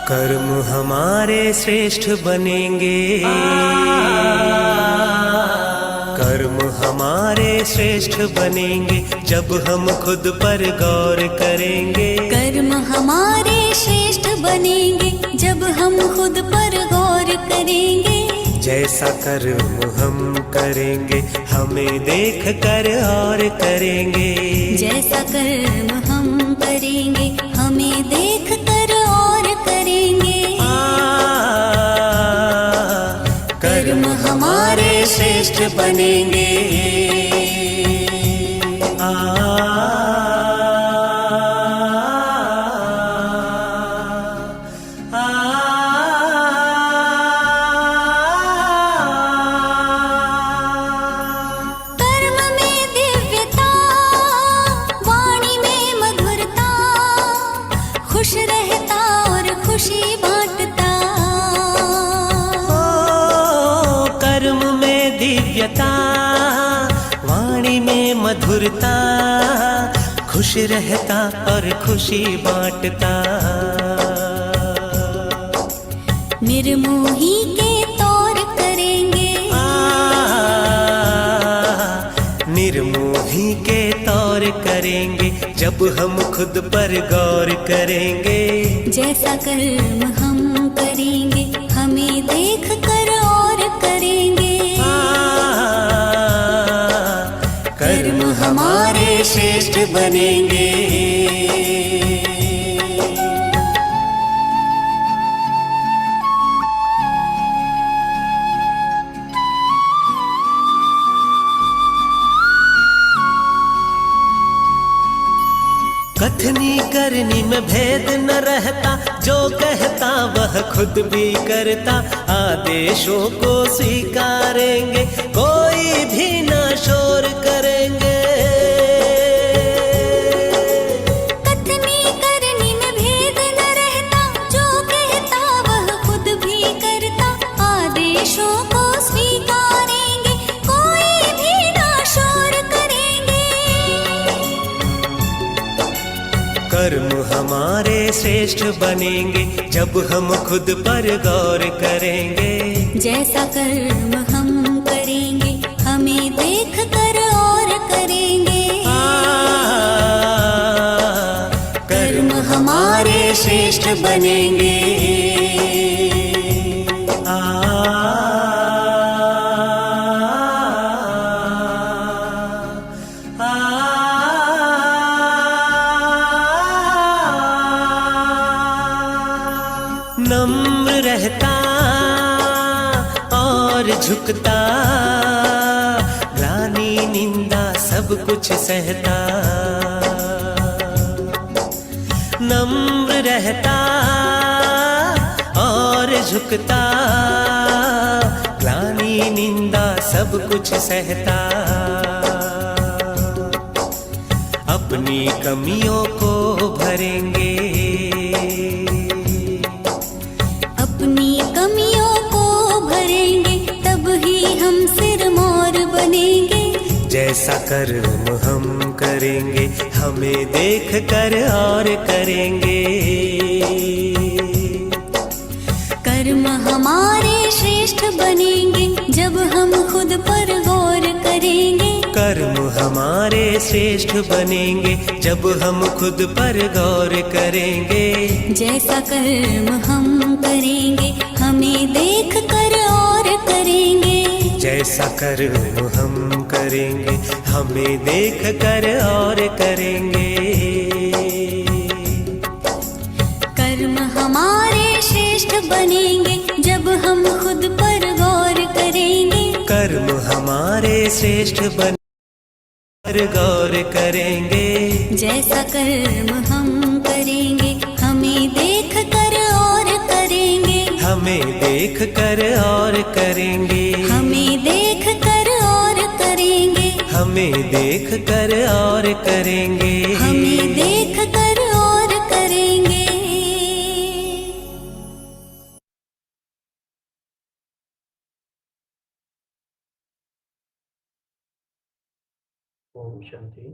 कर्म हमारे श्रेष्ठ बनेंगे, कर्म हमारे श्रेष्ठ बनेंगे जब हम खुद पर गौर करेंगे। कर्म हमारे श्रेष्ठ बनेंगे जब हम खुद पर गौर करेंगे। जैसा कर्म हम करेंगे हमें देख कर और करेंगे। जैसा कर्म हम करेंगे हमें देख कर और करेंगे। कर्म हमारे श्रेष्ठ बनेंगे। खुश रहता और खुशी बांटता। ओ कर्म में दिव्यता, वाणी में मधुरता, खुश रहता और खुशी बांटता। निर्मोही के तौर करेंगे, निर्मोही के तौर करेंगे जब हम खुद पर गौर करेंगे। जैसा कर्म हम करेंगे हमें देख कर और करेंगे। कर्म हमारे श्रेष्ठ बनेंगे। कथनी करनी में भेद न रहता, जो कहता वह खुद भी करता। आदेशों को स्वीकारेंगे कोई भी ना शोर करेंगे। कथनी करनी में भेद न रहता, जो कहता वह खुद भी करता। आदेशों को स्वीकारेंगे कोई भी ना शोर करेंगे। कर्म हमारे श्रेष्ठ बनेंगे जब हम खुद पर गौर करेंगे। जैसा कर्म हम करेंगे हमें देख कर और करेंगे। कर्म हमारे श्रेष्ठ बनेंगे। नम्र रहता और झुकता, ग्लानि निंदा सब कुछ सहता। नम्र रहता और झुकता, ग्लानि निंदा सब कुछ सहता। अपनी कमियों को भरेंगे, अपनी कमियों को भरेंगे तब ही हम सिरमौर बनेंगे। जैसा कर्म हम करेंगे हमें देख कर और करेंगे। कर्म हमारे श्रेष्ठ बनेंगे जब हम खुद पर गौर करेंगे। कर्म हमारे श्रेष्ठ बनेंगे जब हम खुद पर गौर करेंगे। जैसा कर्म हम करेंगे हमें देख कर और करेंगे। जैसा कर्म हम करेंगे हमें देख कर और करेंगे। कर्म हमारे श्रेष्ठ बनेंगे जब हम खुद पर गौर करेंगे। कर्म हमारे श्रेष्ठ बन पर गौर करेंगे। जैसा कर्म हम करेंगे हमें देख कर और करेंगे। हमें देख कर और करेंगे। हमें देख कर और करेंगे। हमें देख कर और करेंगे। हमें देख कर और करेंगे। ओम शांति।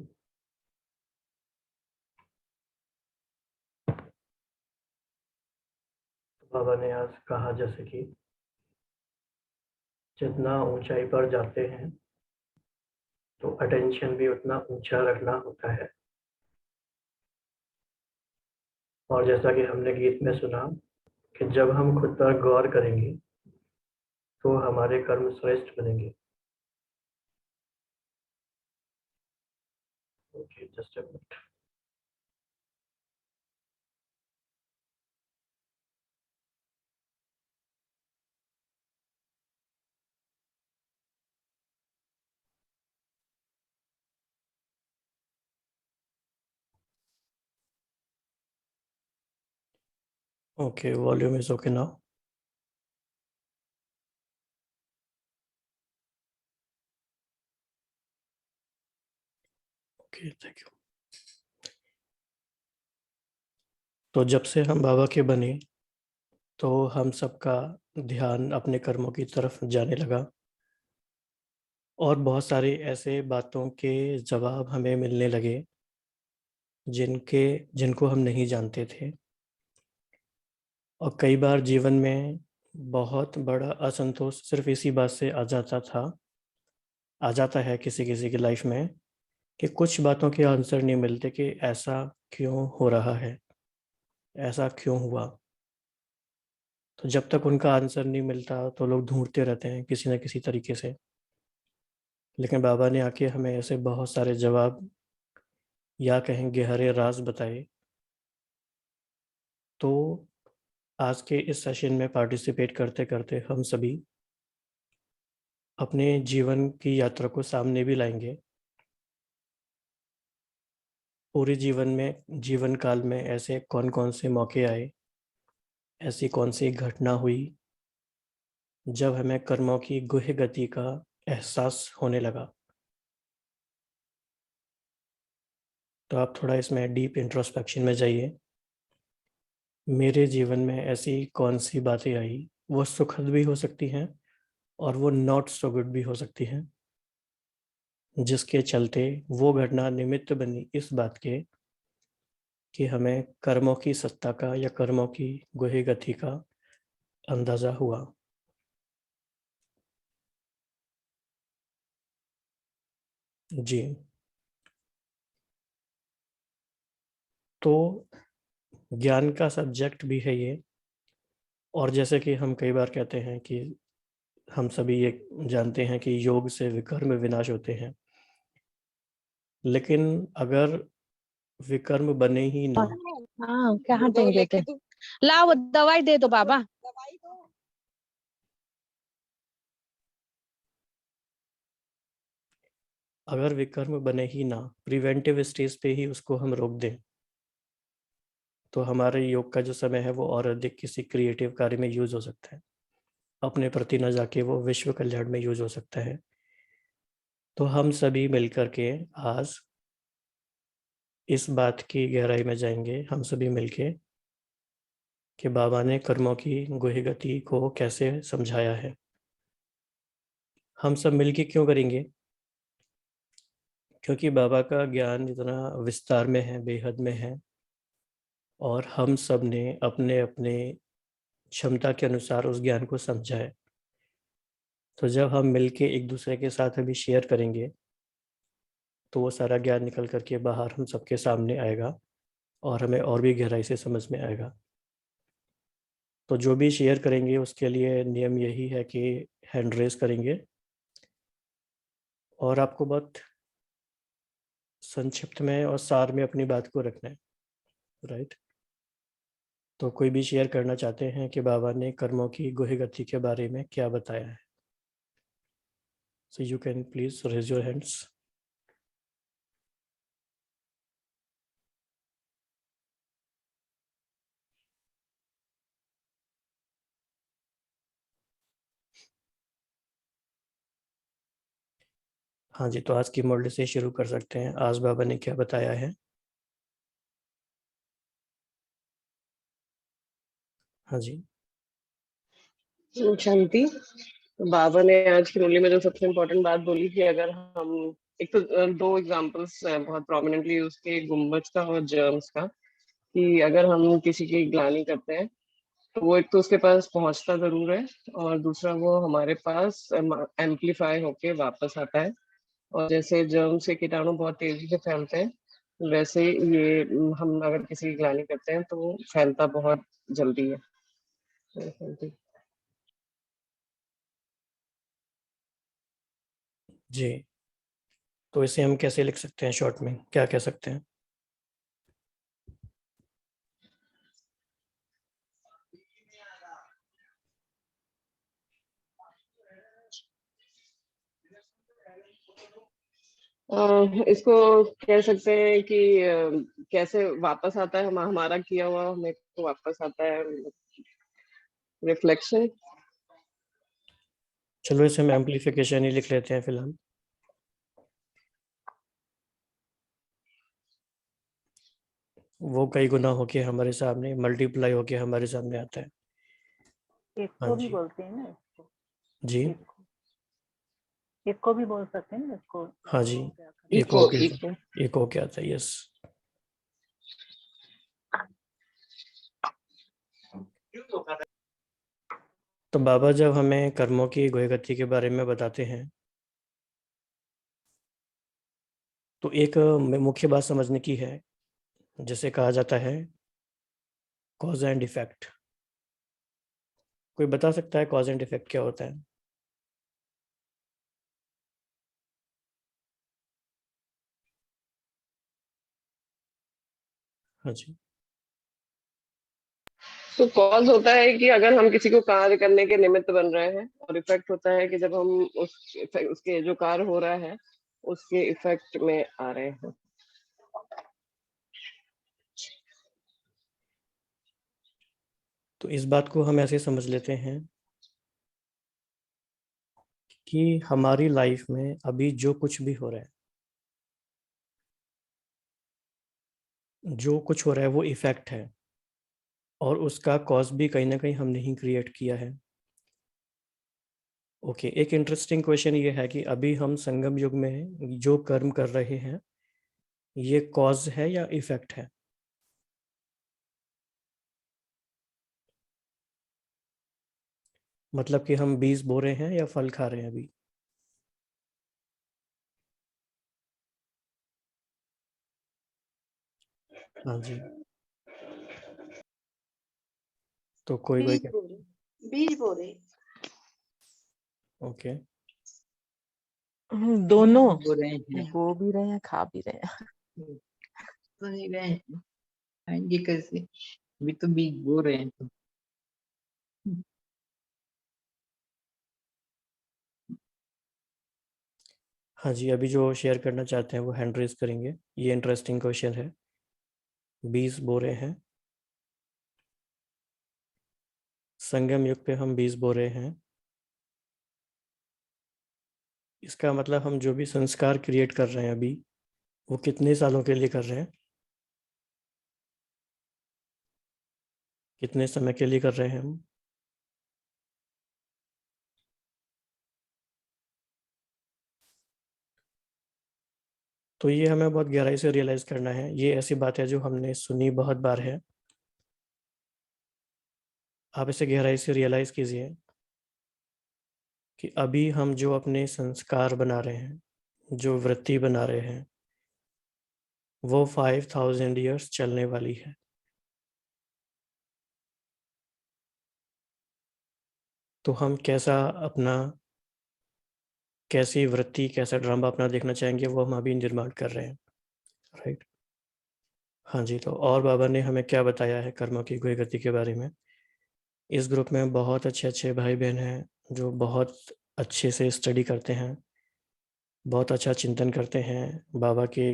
बाबा ने आज कहा जैसे कि जितना ऊंचाई पर जाते हैं तो अटेंशन भी उतना ऊंचा रखना होता है। और जैसा कि हमने गीत में सुना कि जब हम खुद पर गौर करेंगे तो हमारे कर्म श्रेष्ठ बनेंगे। Okay, just a minute. Okay, volume is okay now. Okay, thank you. तो जब से हम बाबा के बने तो हम सबका ध्यान अपने कर्मों की तरफ जाने लगा और बहुत सारी ऐसे बातों के जवाब हमें मिलने लगे जिनको हम नहीं जानते थे। और कई बार जीवन में बहुत बड़ा असंतोष सिर्फ इसी बात से आ जाता है किसी किसी की लाइफ में कि कुछ बातों के आंसर नहीं मिलते कि ऐसा क्यों हो रहा है, ऐसा क्यों हुआ। तो जब तक उनका आंसर नहीं मिलता तो लोग ढूंढते रहते हैं किसी न किसी तरीके से। लेकिन बाबा ने आके हमें ऐसे बहुत सारे जवाब या कहें गहरे राज बताए। तो आज के इस सेशन में पार्टिसिपेट करते करते हम सभी अपने जीवन की यात्रा को सामने भी लाएंगे। पूरे जीवन काल में ऐसे कौन कौन से मौके आए, ऐसी कौन सी घटना हुई जब हमें कर्मों की गुह गति का एहसास होने लगा। तो आप थोड़ा इसमें डीप इंट्रोस्पेक्शन में जाइए। मेरे जीवन में ऐसी कौन सी बातें आई, वो सुखद भी हो सकती हैं और वो नॉट सो गुड भी हो सकती हैं, जिसके चलते वो घटना निमित्त बनी इस बात के कि हमें कर्मों की सत्ता का या कर्मों की गुह गति का अंदाजा हुआ। जी, तो ज्ञान का सब्जेक्ट भी है ये। और जैसे कि हम कई बार कहते हैं कि हम सभी ये जानते हैं कि योग से विकर्म विनाश होते हैं, लेकिन अगर विकर्म बने ही ना, हाँ कहाँ देंगे थे, लाओ दवाई दे दो बाबा। अगर विकर्म बने ही ना, प्रिवेंटिव स्टेज पे ही उसको हम रोक दें, तो हमारे योग का जो समय है वो और अधिक किसी क्रिएटिव कार्य में यूज हो सकता है, अपने प्रति न जाके वो विश्व कल्याण में यूज हो सकता है। तो हम सभी मिलकर के आज इस बात की गहराई में जाएंगे, हम सभी मिलके, कि बाबा ने कर्मों की गुहि गति को कैसे समझाया है। हम सब मिलके क्यों करेंगे? क्योंकि बाबा का ज्ञान इतना विस्तार में है, बेहद में है, और हम सब ने अपने अपने क्षमता के अनुसार उस ज्ञान को समझा है। तो जब हम मिलके एक दूसरे के साथ अभी शेयर करेंगे तो वो सारा ज्ञान निकल करके बाहर हम सबके सामने आएगा और हमें और भी गहराई से समझ में आएगा। तो जो भी शेयर करेंगे उसके लिए नियम यही है कि हैंड रेस करेंगे और आपको बहुत संक्षिप्त में और सार में अपनी बात को रखना है, राइट। तो कोई भी शेयर करना चाहते हैं कि बाबा ने कर्मों की गुहि गति के बारे में क्या बताया है? So you can please raise your hands. हाँ जी, तो आज की मुरली से शुरू कर सकते हैं। आज बाबा ने क्या बताया है? हाँ जी। शांति। बाबा ने आज की मुरली में जो सबसे इम्पोर्टेंट बात बोली कि अगर हम एक तो दो एग्जांपल्स बहुत प्रोमिनेंटली यूज किए, गुम्बज का और जर्म्स का, कि अगर हम किसी की ग्लानि करते हैं तो वो एक तो उसके पास पहुंचता जरूर है, और दूसरा वो हमारे पास एम्पलीफाई होके वापस आता है। और जैसे जर्म से कीटाणु बहुत तेजी से फैलते हैं, वैसे ये हम अगर किसी की ग्लानि करते हैं तो वो फैलता बहुत जल्दी है। जी, तो इसे हम कैसे लिख सकते हैं, शॉर्ट में क्या कह सकते हैं? इसको कह सकते हैं कि कैसे वापस आता है, हमारा किया हुआ हमें तो वापस आता है, रिफ्लेक्शन। चलो इसे हम एम्पलीफिकेशन ही लिख लेते हैं फिलहाल। वो कई गुना होके हमारे सामने मल्टीप्लाई होके हमारे सामने आता है। एक हाँ को भी जी बोलते हैं ना इसको, जी, एक को भी बोल सकते हैं ना इसको। हाँ जी, एक इको होके इको एक होके आता है, यस। तो बाबा जब हमें कर्मों की गुहगति के बारे में बताते हैं तो एक मुख्य बात समझने की है, जिसे कहा जाता है कॉज एंड इफेक्ट। कोई बता सकता है कॉज एंड इफेक्ट क्या होता है? हाँ जी, तो कॉज होता है कि अगर हम किसी को कार्य करने के निमित्त बन रहे हैं, और इफेक्ट होता है कि जब हम उसके जो कार्य हो रहा है उसके इफेक्ट में आ रहे हैं। तो इस बात को हम ऐसे समझ लेते हैं कि हमारी लाइफ में अभी जो कुछ भी हो रहा है, जो कुछ हो रहा है वो इफेक्ट है, और उसका कॉज भी कहीं ना कहीं हमने ही क्रिएट किया है। ओके, एक इंटरेस्टिंग क्वेश्चन ये है कि अभी हम संगम युग में जो कर्म कर रहे हैं ये कॉज है या इफेक्ट है? मतलब कि हम बीज बो रहे हैं या फल खा रहे हैं अभी? हाँ जी, तो कोई कोई बीज बो रहे, बीज बो रहे। ओके, दोनों बो रहे हैं, बो भी रहे हैं, खा भी रहे हैं। तो नहीं रहे हैं, खाएंगे कैसे? अभी तो बीज बो रहे हैं तो। हाँ जी, अभी जो शेयर करना चाहते हैं वो हैंड रेज करेंगे। ये इंटरेस्टिंग क्वेश्चन है, बीज बो रहे हैं, संगम युग पे हम बीज बो रहे हैं। इसका मतलब हम जो भी संस्कार क्रिएट कर रहे हैं अभी वो कितने सालों के लिए कर रहे हैं, कितने समय के लिए कर रहे हैं हम? तो ये हमें बहुत गहराई से रियलाइज करना है। ये ऐसी बात है जो हमने सुनी बहुत बार है, आप इसे गहराई से रियलाइज कीजिए कि अभी हम जो अपने संस्कार बना रहे हैं, जो वृत्ति बना रहे हैं, वो 5000 ईयर्स चलने वाली है। तो हम कैसी वृत्ति, कैसा ड्रामा अपना देखना चाहेंगे वो हम अभी निर्माण कर रहे हैं, राइट? हाँ जी, तो और बाबा ने हमें क्या बताया है कर्मों की गुह गति के बारे में? इस ग्रुप में बहुत अच्छे अच्छे भाई बहन हैं जो बहुत अच्छे से स्टडी करते हैं, बहुत अच्छा चिंतन करते हैं, बाबा के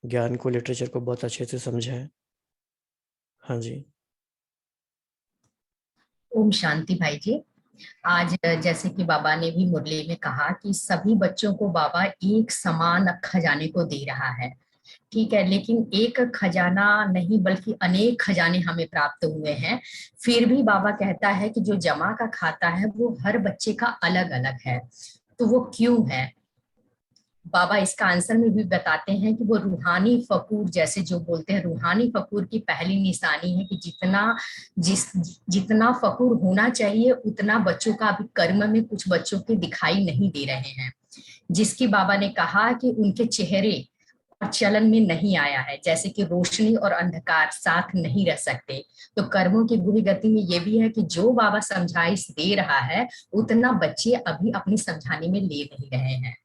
ज्ञान को, लिटरेचर को बहुत अच्छे से समझे हैं। हाँ जी, ओम शांति भाई जी। आज जैसे कि बाबा ने भी मुरली में कहा कि सभी बच्चों को बाबा एक समान खजाने को दे रहा है, ठीक है, लेकिन एक खजाना नहीं बल्कि अनेक खजाने हमें प्राप्त हुए हैं। फिर भी बाबा कहता है कि जो जमा का खाता है वो हर बच्चे का अलग अलग है। तो वो क्यों है? बाबा इसका आंसर में भी बताते हैं कि वो रूहानी फकूर, जैसे जो बोलते हैं, रूहानी फकूर की पहली निशानी है कि जितना फकूर होना चाहिए उतना बच्चों का अभी कर्म में कुछ बच्चों के दिखाई नहीं दे रहे हैं, जिसकी बाबा ने कहा कि उनके चेहरे और चलन में नहीं आया है, जैसे कि रोशनी और अंधकार साथ नहीं रह सकते। तो कर्मों की बुरी गति में ये भी है कि जो बाबा समझाइश दे रहा है उतना बच्चे अभी अपनी समझाने में ले नहीं रहे हैं।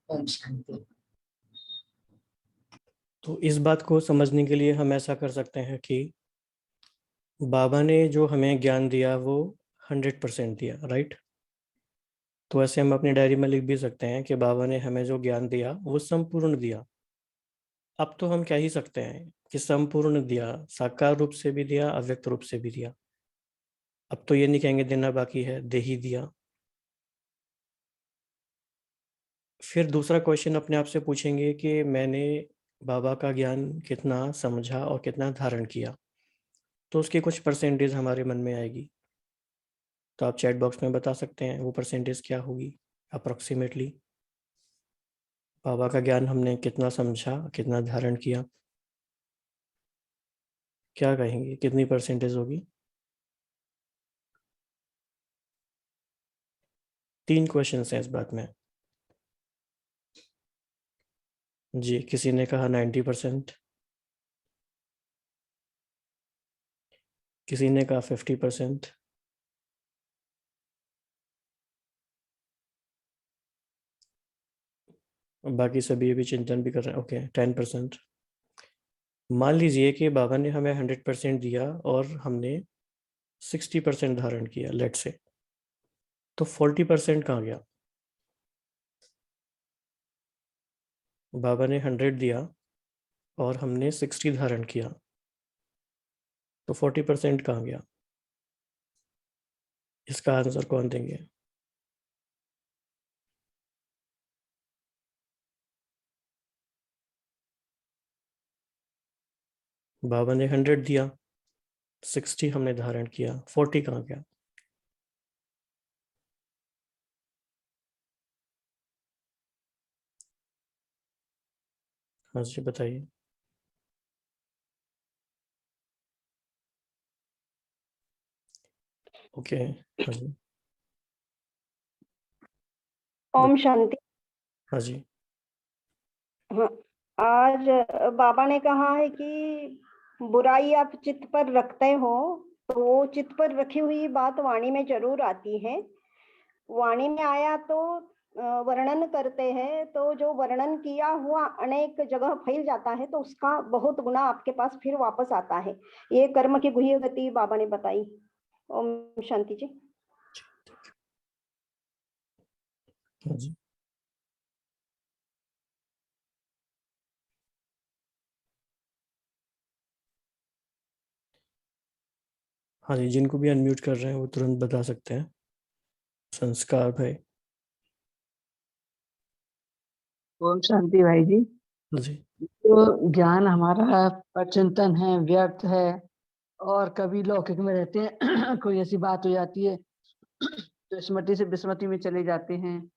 ओम शांति। तो इस बात को समझने के लिए हम ऐसा कर सकते हैं कि बाबा ने जो हमें ज्ञान दिया वो 100% दिया, राइट। तो ऐसे हम अपनी डायरी में लिख भी सकते हैं कि बाबा ने हमें जो ज्ञान दिया वो संपूर्ण दिया। अब तो हम क्या ही सकते हैं कि संपूर्ण दिया, साकार रूप से भी दिया, अव्यक्त रूप से भी दिया। अब तो ये नहीं कहेंगे देना बाकी है, दे ही दिया। फिर दूसरा क्वेश्चन अपने आप से पूछेंगे कि मैंने बाबा का ज्ञान कितना समझा और कितना धारण किया, तो उसकी कुछ परसेंटेज हमारे मन में आएगी। तो आप चैट बॉक्स में बता सकते हैं वो परसेंटेज क्या होगी अप्रोक्सीमेटली। बाबा का ज्ञान हमने कितना समझा, कितना धारण किया, क्या कहेंगे, कितनी परसेंटेज होगी? 3 क्वेश्चन हैं इस बात में। जी, किसी ने कहा 90%, किसी ने कहा 50%, बाकी सभी अभी चिंतन भी कर रहे हैं। ओके, 10%। मान लीजिए कि बाबा ने हमें 100% दिया और हमने 60% धारण किया, लेट से, तो 40% कहाँ गया? बाबा ने 100 दिया और हमने 60 धारण किया, तो 40% कहाँ गया? इसका आंसर कौन देंगे? बाबा ने 100 दिया, 60 हमने धारण किया, 40 कहाँ गया? हाँ जी, बताइए। ओके, हाँ जी, ओम शांति। हाँ जी, हाँ, आज बाबा ने कहा है कि बुराई आप चित्त पर रखते हो, तो वो चित्त पर रखी हुई बात वाणी में जरूर आती है। वाणी में आया तो वर्णन करते हैं, तो जो वर्णन किया हुआ अनेक जगह फैल जाता है, तो उसका बहुत गुना आपके पास फिर वापस आता है। ये कर्म की गुह्य गति बाबा ने बताई। ओम शांति जी। हाँ जी। हाँ जी, जिनको भी अनम्यूट कर रहे हैं वो तुरंत बता सकते हैं। संस्कार भाई। ओम शांति भाई जी। हाँ जी, तो ज्ञान हमारा अचिंतन है, व्यर्थ है, और कभी लौकिक में रहते हैं कोई ऐसी बात हो जाती है तो स्मृति से विस्मृति में चले जाते हैं।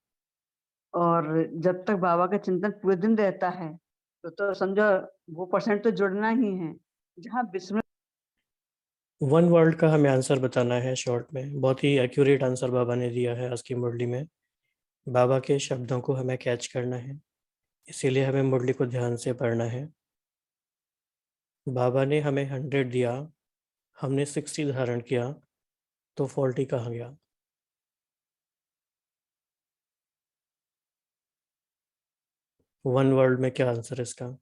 और जब तक बाबा का चिंतन पूरे दिन रहता है तो समझो वो परसेंट तो जुड़ना ही है। जहाँ विस्मृत वन वर्ल्ड का हमें आंसर बताना है शॉर्ट में। बहुत ही एक्यूरेट आंसर बाबा ने दिया है आज की मुरली में। बाबा के शब्दों को हमें कैच करना है, इसीलिए हमें मुरली को ध्यान से पढ़ना है। बाबा ने हमें 100 दिया, हमने 60 धारण किया, तो 40 कहाँ गया? वन वर्ल्ड में क्या आंसर है इसका?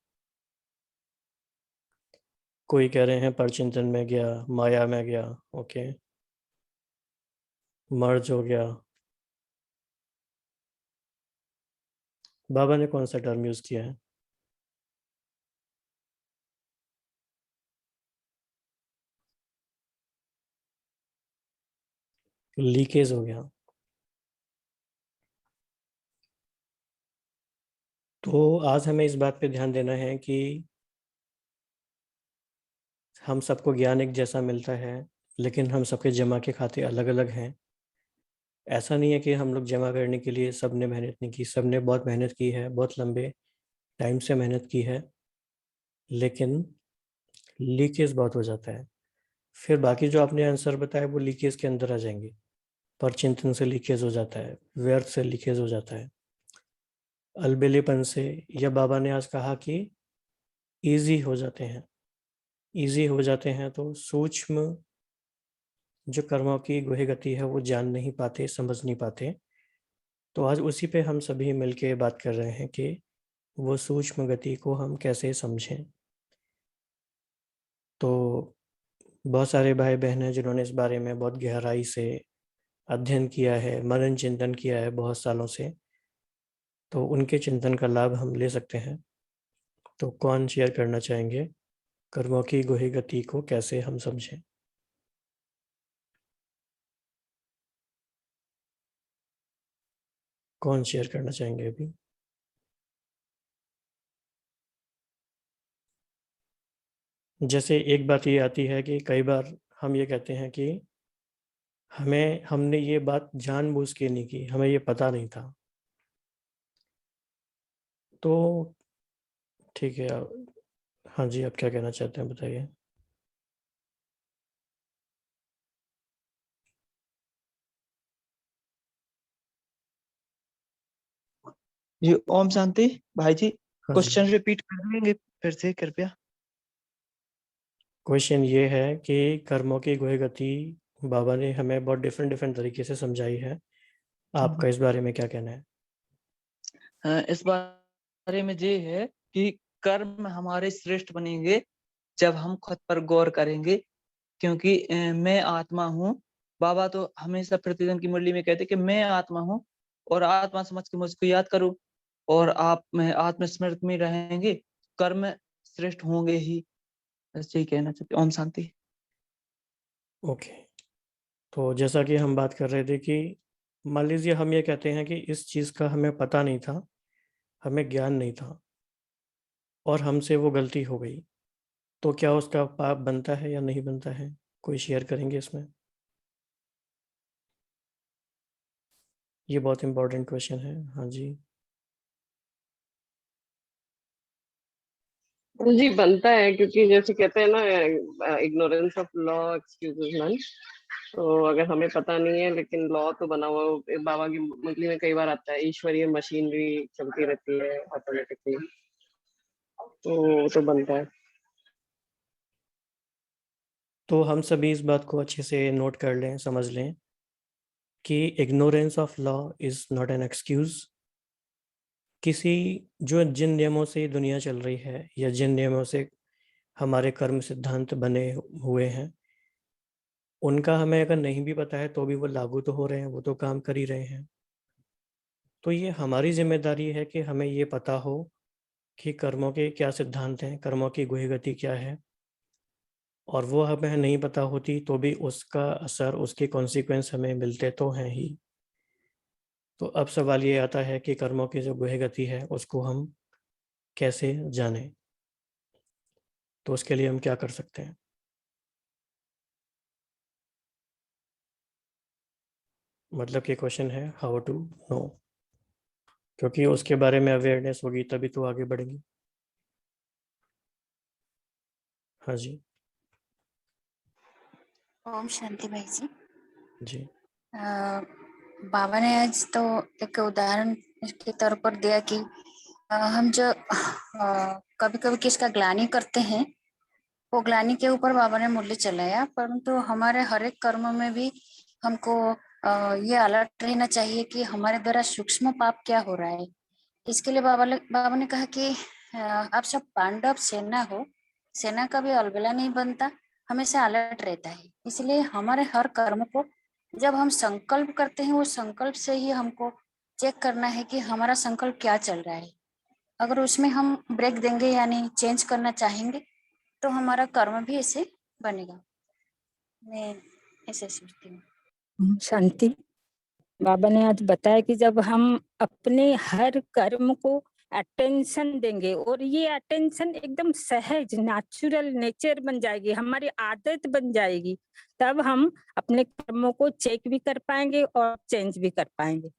कोई कह रहे हैं परचिंतन में गया, माया में गया, ओके, मर्ज हो गया। बाबा ने कौन सा टर्म यूज किया है? लीकेज हो गया। तो आज हमें इस बात पे ध्यान देना है कि हम सबको ज्ञान एक जैसा मिलता है, लेकिन हम सबके जमा के खाते अलग अलग हैं। ऐसा नहीं है कि हम लोग जमा करने के लिए सबने मेहनत नहीं की, सबने बहुत मेहनत की है, बहुत लंबे टाइम से मेहनत की है, लेकिन लीकेज बहुत हो जाता है। फिर बाकी जो आपने आंसर बताया वो लीकेज के अंदर आ जाएंगे। परचिंतन से लीकेज हो जाता है, व्यर्थ से लीकेज हो जाता है, अलबेलेपन से, या बाबा ने आज कहा कि इजी हो जाते हैं। इजी हो जाते हैं तो सूक्ष्म जो कर्मों की गुहे गति है वो जान नहीं पाते, समझ नहीं पाते। तो आज उसी पे हम सभी मिलके बात कर रहे हैं कि वो सूक्ष्म गति को हम कैसे समझें। तो बहुत सारे भाई बहन हैं जिन्होंने इस बारे में बहुत गहराई से अध्ययन किया है, मनन चिंतन किया है बहुत सालों से, तो उनके चिंतन का लाभ हम ले सकते हैं। तो कौन शेयर करना चाहेंगे कर्मों की गुहि गति को कैसे हम समझें? कौन शेयर करना चाहेंगे अभी? जैसे एक बात ये आती है कि कई बार हम ये कहते हैं कि हमने ये बात जानबूझ के नहीं की, हमें ये पता नहीं था। तो ठीक है, हाँ जी, आप क्या कहना चाहते हैं बताइए। जी ओम शांति। भाई जी हाँ जी, क्वेश्चन रिपीट कर देंगे फिर से कृपया। क्वेश्चन ये है कि कर्मों की गुहि गति बाबा ने हमें बहुत डिफरेंट डिफरेंट तरीके से समझाई है, आपका इस बारे में क्या कहना है? इस बारे में ये है कि कर्म हमारे श्रेष्ठ बनेंगे जब हम खुद पर गौर करेंगे, क्योंकि मैं आत्मा हूँ। बाबा तो हमेशा प्रतिदिन की मुरली में कहते कि मैं आत्मा हूँ और आत्मा समझ के मुझको याद करो, और आप में आत्मस्मृति में रहेंगे, कर्म श्रेष्ठ होंगे ही। बस यही कहना चाहते। ओम शांति। ओके, तो जैसा कि हम बात कर रहे थे कि मान लीजिए हम ये कहते हैं कि इस चीज़ का हमें पता नहीं था, हमें ज्ञान नहीं था और हमसे वो गलती हो गई, तो क्या उसका पाप बनता है या नहीं बनता है? कोई शेयर करेंगे इसमें? ये बहुत इम्पोर्टेंट क्वेश्चन है। हाँ जी, जी बनता है, क्योंकि जैसे कहते हैं ना, ignorance of law excuses none. तो अगर हमें पता नहीं है लेकिन लॉ तो बना हुआ बाबा की मुरली में कई बार आता है, ईश्वरीय मशीनरी चलती रहती है ऑटोमेटिकली, तो बनता है। तो हम सभी इस बात को अच्छे से नोट कर लें, समझ लें कि ignorance of law is not an excuse. किसी जिन नियमों से दुनिया चल रही है या जिन नियमों से हमारे कर्म सिद्धांत बने हुए हैं, उनका हमें अगर नहीं भी पता है तो भी वो लागू तो हो रहे हैं, वो तो काम कर ही रहे हैं। तो ये हमारी जिम्मेदारी है कि हमें ये पता हो कि कर्मों के क्या सिद्धांत हैं, कर्मों की गुहि गति क्या है, और वो हमें नहीं पता होती तो भी उसका असर, उसके कॉन्सिक्वेंस हमें मिलते तो हैं ही। तो अब सवाल ये आता है कि कर्मों की जो गुहि गति है उसको हम कैसे जानें, तो उसके लिए हम क्या कर सकते हैं? मतलब कि क्वेश्चन है हाउ टू नो, क्योंकि उसके बारे में अवेयरनेस होगी तभी तो आगे बढ़ेंगे। हाँ जी, ओम शांति भाई जी। जी, बाबा ने आज तो एक उदाहरण के तौर पर दिया कि हम जो कभी कभी किसका ग्लानि करते हैं, वो ग्लानि के ऊपर बाबा ने मुरली चलाया, परंतु हमारे हर एक कर्म में भी हमको ये अलर्ट रहना चाहिए कि हमारे द्वारा सूक्ष्म पाप क्या हो रहा है। इसके लिए बाबा ने कहा कि आप सब पांडव सेना हो, सेना का भी अलबेला नहीं बनता, हमेशा अलर्ट रहता है। इसलिए हमारे हर कर्म को जब हम संकल्प करते हैं, वो संकल्प से ही हमको चेक करना है कि हमारा संकल्प क्या चल रहा है। अगर उसमें हम ब्रेक देंगे यानी चेंज करना चाहेंगे तो हमारा कर्म भी ऐसे बनेगा। मैं ऐसे सोचती हूँ। शांति। बाबा ने आज बताया कि जब हम अपने हर कर्म को अटेंशन देंगे और ये अटेंशन एकदम सहज नेचुरल नेचर बन जाएगी, हमारी आदत बन जाएगी, तब हम अपने कर्मों को चेक भी कर पाएंगे और चेंज भी कर पाएंगे।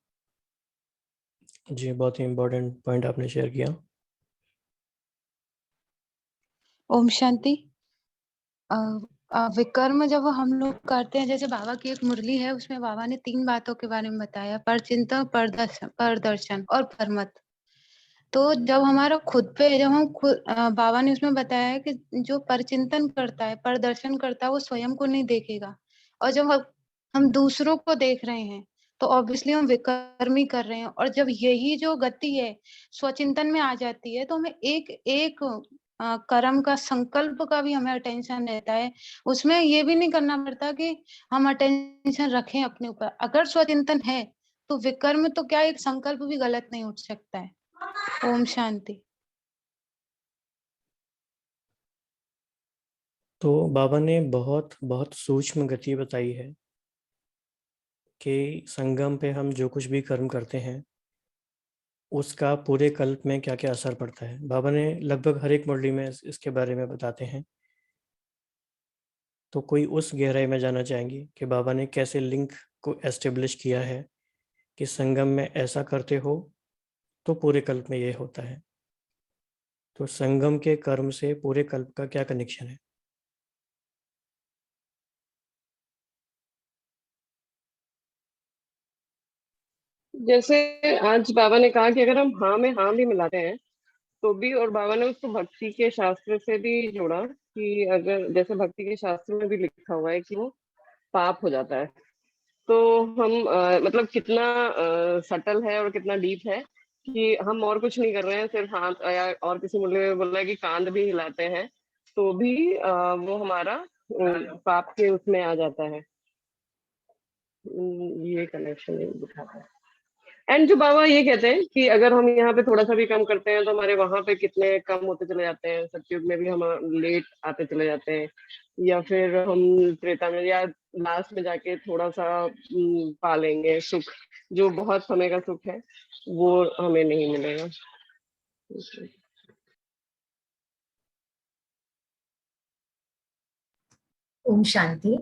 जी, बहुत ही इम्पोर्टेंट पॉइंट आपने शेयर किया। ओम शांति। विकर्म जब हम लोग करते हैं, जैसे बाबा की एक मुरली है, उसमें बाबा ने 3 बातों के बारे में बताया, परचिंतन, परदर्शन और परमत। तो जब हमारा खुद पे, जब हम खुद, बाबा ने उसमें बताया है कि जो परचिंतन करता है, परदर्शन करता है, वो स्वयं को नहीं देखेगा, और जब हम दूसरों को देख रहे हैं तो ऑब्वियसली हम विकर्म ही कर रहे हैं। और जब यही जो गति है स्वचिंतन में आ जाती है, तो हमें एक एक कर्म का, संकल्प का भी हमें अटेंशन रहता है। उसमें ये भी नहीं करना पड़ता कि हम अटेंशन रखें अपने ऊपर। अगर स्वचिंतन है तो विकर्म तो क्या, एक संकल्प भी गलत नहीं उठ सकता है। ओम शांति। तो बाबा ने बहुत बहुत सूक्ष्म गति बताई है कि संगम पे हम जो कुछ भी कर्म करते हैं उसका पूरे कल्प में क्या क्या असर पड़ता है। बाबा ने लगभग हर एक मुरली में इसके बारे में बताते हैं। तो कोई उस गहराई में जाना चाहेंगे कि बाबा ने कैसे लिंक को एस्टेब्लिश किया है कि संगम में ऐसा करते हो तो पूरे कल्प में ये होता है। तो संगम के कर्म से पूरे कल्प का क्या कनेक्शन है? जैसे आज बाबा ने कहा कि अगर हम हाँ में हाँ भी मिलाते हैं तो भी, और बाबा ने उसको भक्ति के शास्त्र से भी जोड़ा कि अगर जैसे भक्ति के शास्त्र में भी लिखा हुआ है कि वो पाप हो जाता है, तो हम मतलब कितना सटल है और कितना डीप है कि हम और कुछ नहीं कर रहे हैं, सिर्फ हाथ, या और किसी मुल्ले में बोल रहा है कि कांध भी हिलाते हैं तो भी वो हमारा पाप के उसमें आ जाता है। ये कनेक्शन दिखाता है। एंड जो बाबा ये कहते हैं कि अगर हम यहाँ पे थोड़ा सा भी कम करते हैं तो हमारे वहां पे कितने कम होते चले जाते हैं, सतयुग में भी हम लेट आते चले जाते हैं, या फिर हम त्रेता में या लास्ट में जाके थोड़ा सा पा लेंगे सुख, जो बहुत समय का सुख है वो हमें नहीं मिलेगा। ओम शांति।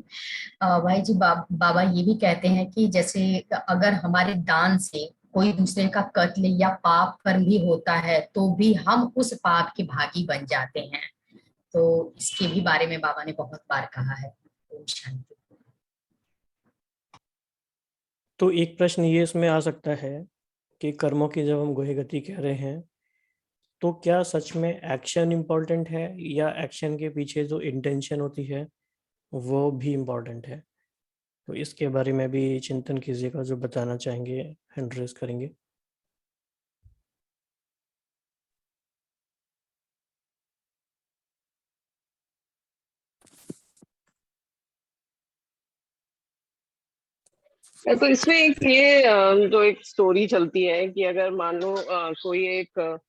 भाई जी, बाबा ये भी कहते हैं कि जैसे अगर हमारे दान से कोई दूसरे का कत्ल या पाप कर्म भी होता है तो भी हम उस पाप के भागी बन जाते हैं। तो इसके भी बारे में बाबा ने बहुत बार कहा है। ओम शांति। तो एक प्रश्न ये इसमें आ सकता है कि कर्मों की जब हम गोहे गति कह रहे हैं तो क्या सच में एक्शन इम्पोर्टेंट है या एक्शन के पीछे जो इंटेंशन होती है वो भी इम्पोर्टेंट है? तो इसके बारे में भी चिंतन कीजिएगा, जो बताना चाहेंगे हैंड रेज करेंगे। तो इसमें एक ये जो एक स्टोरी चलती है कि अगर मान लो कोई एक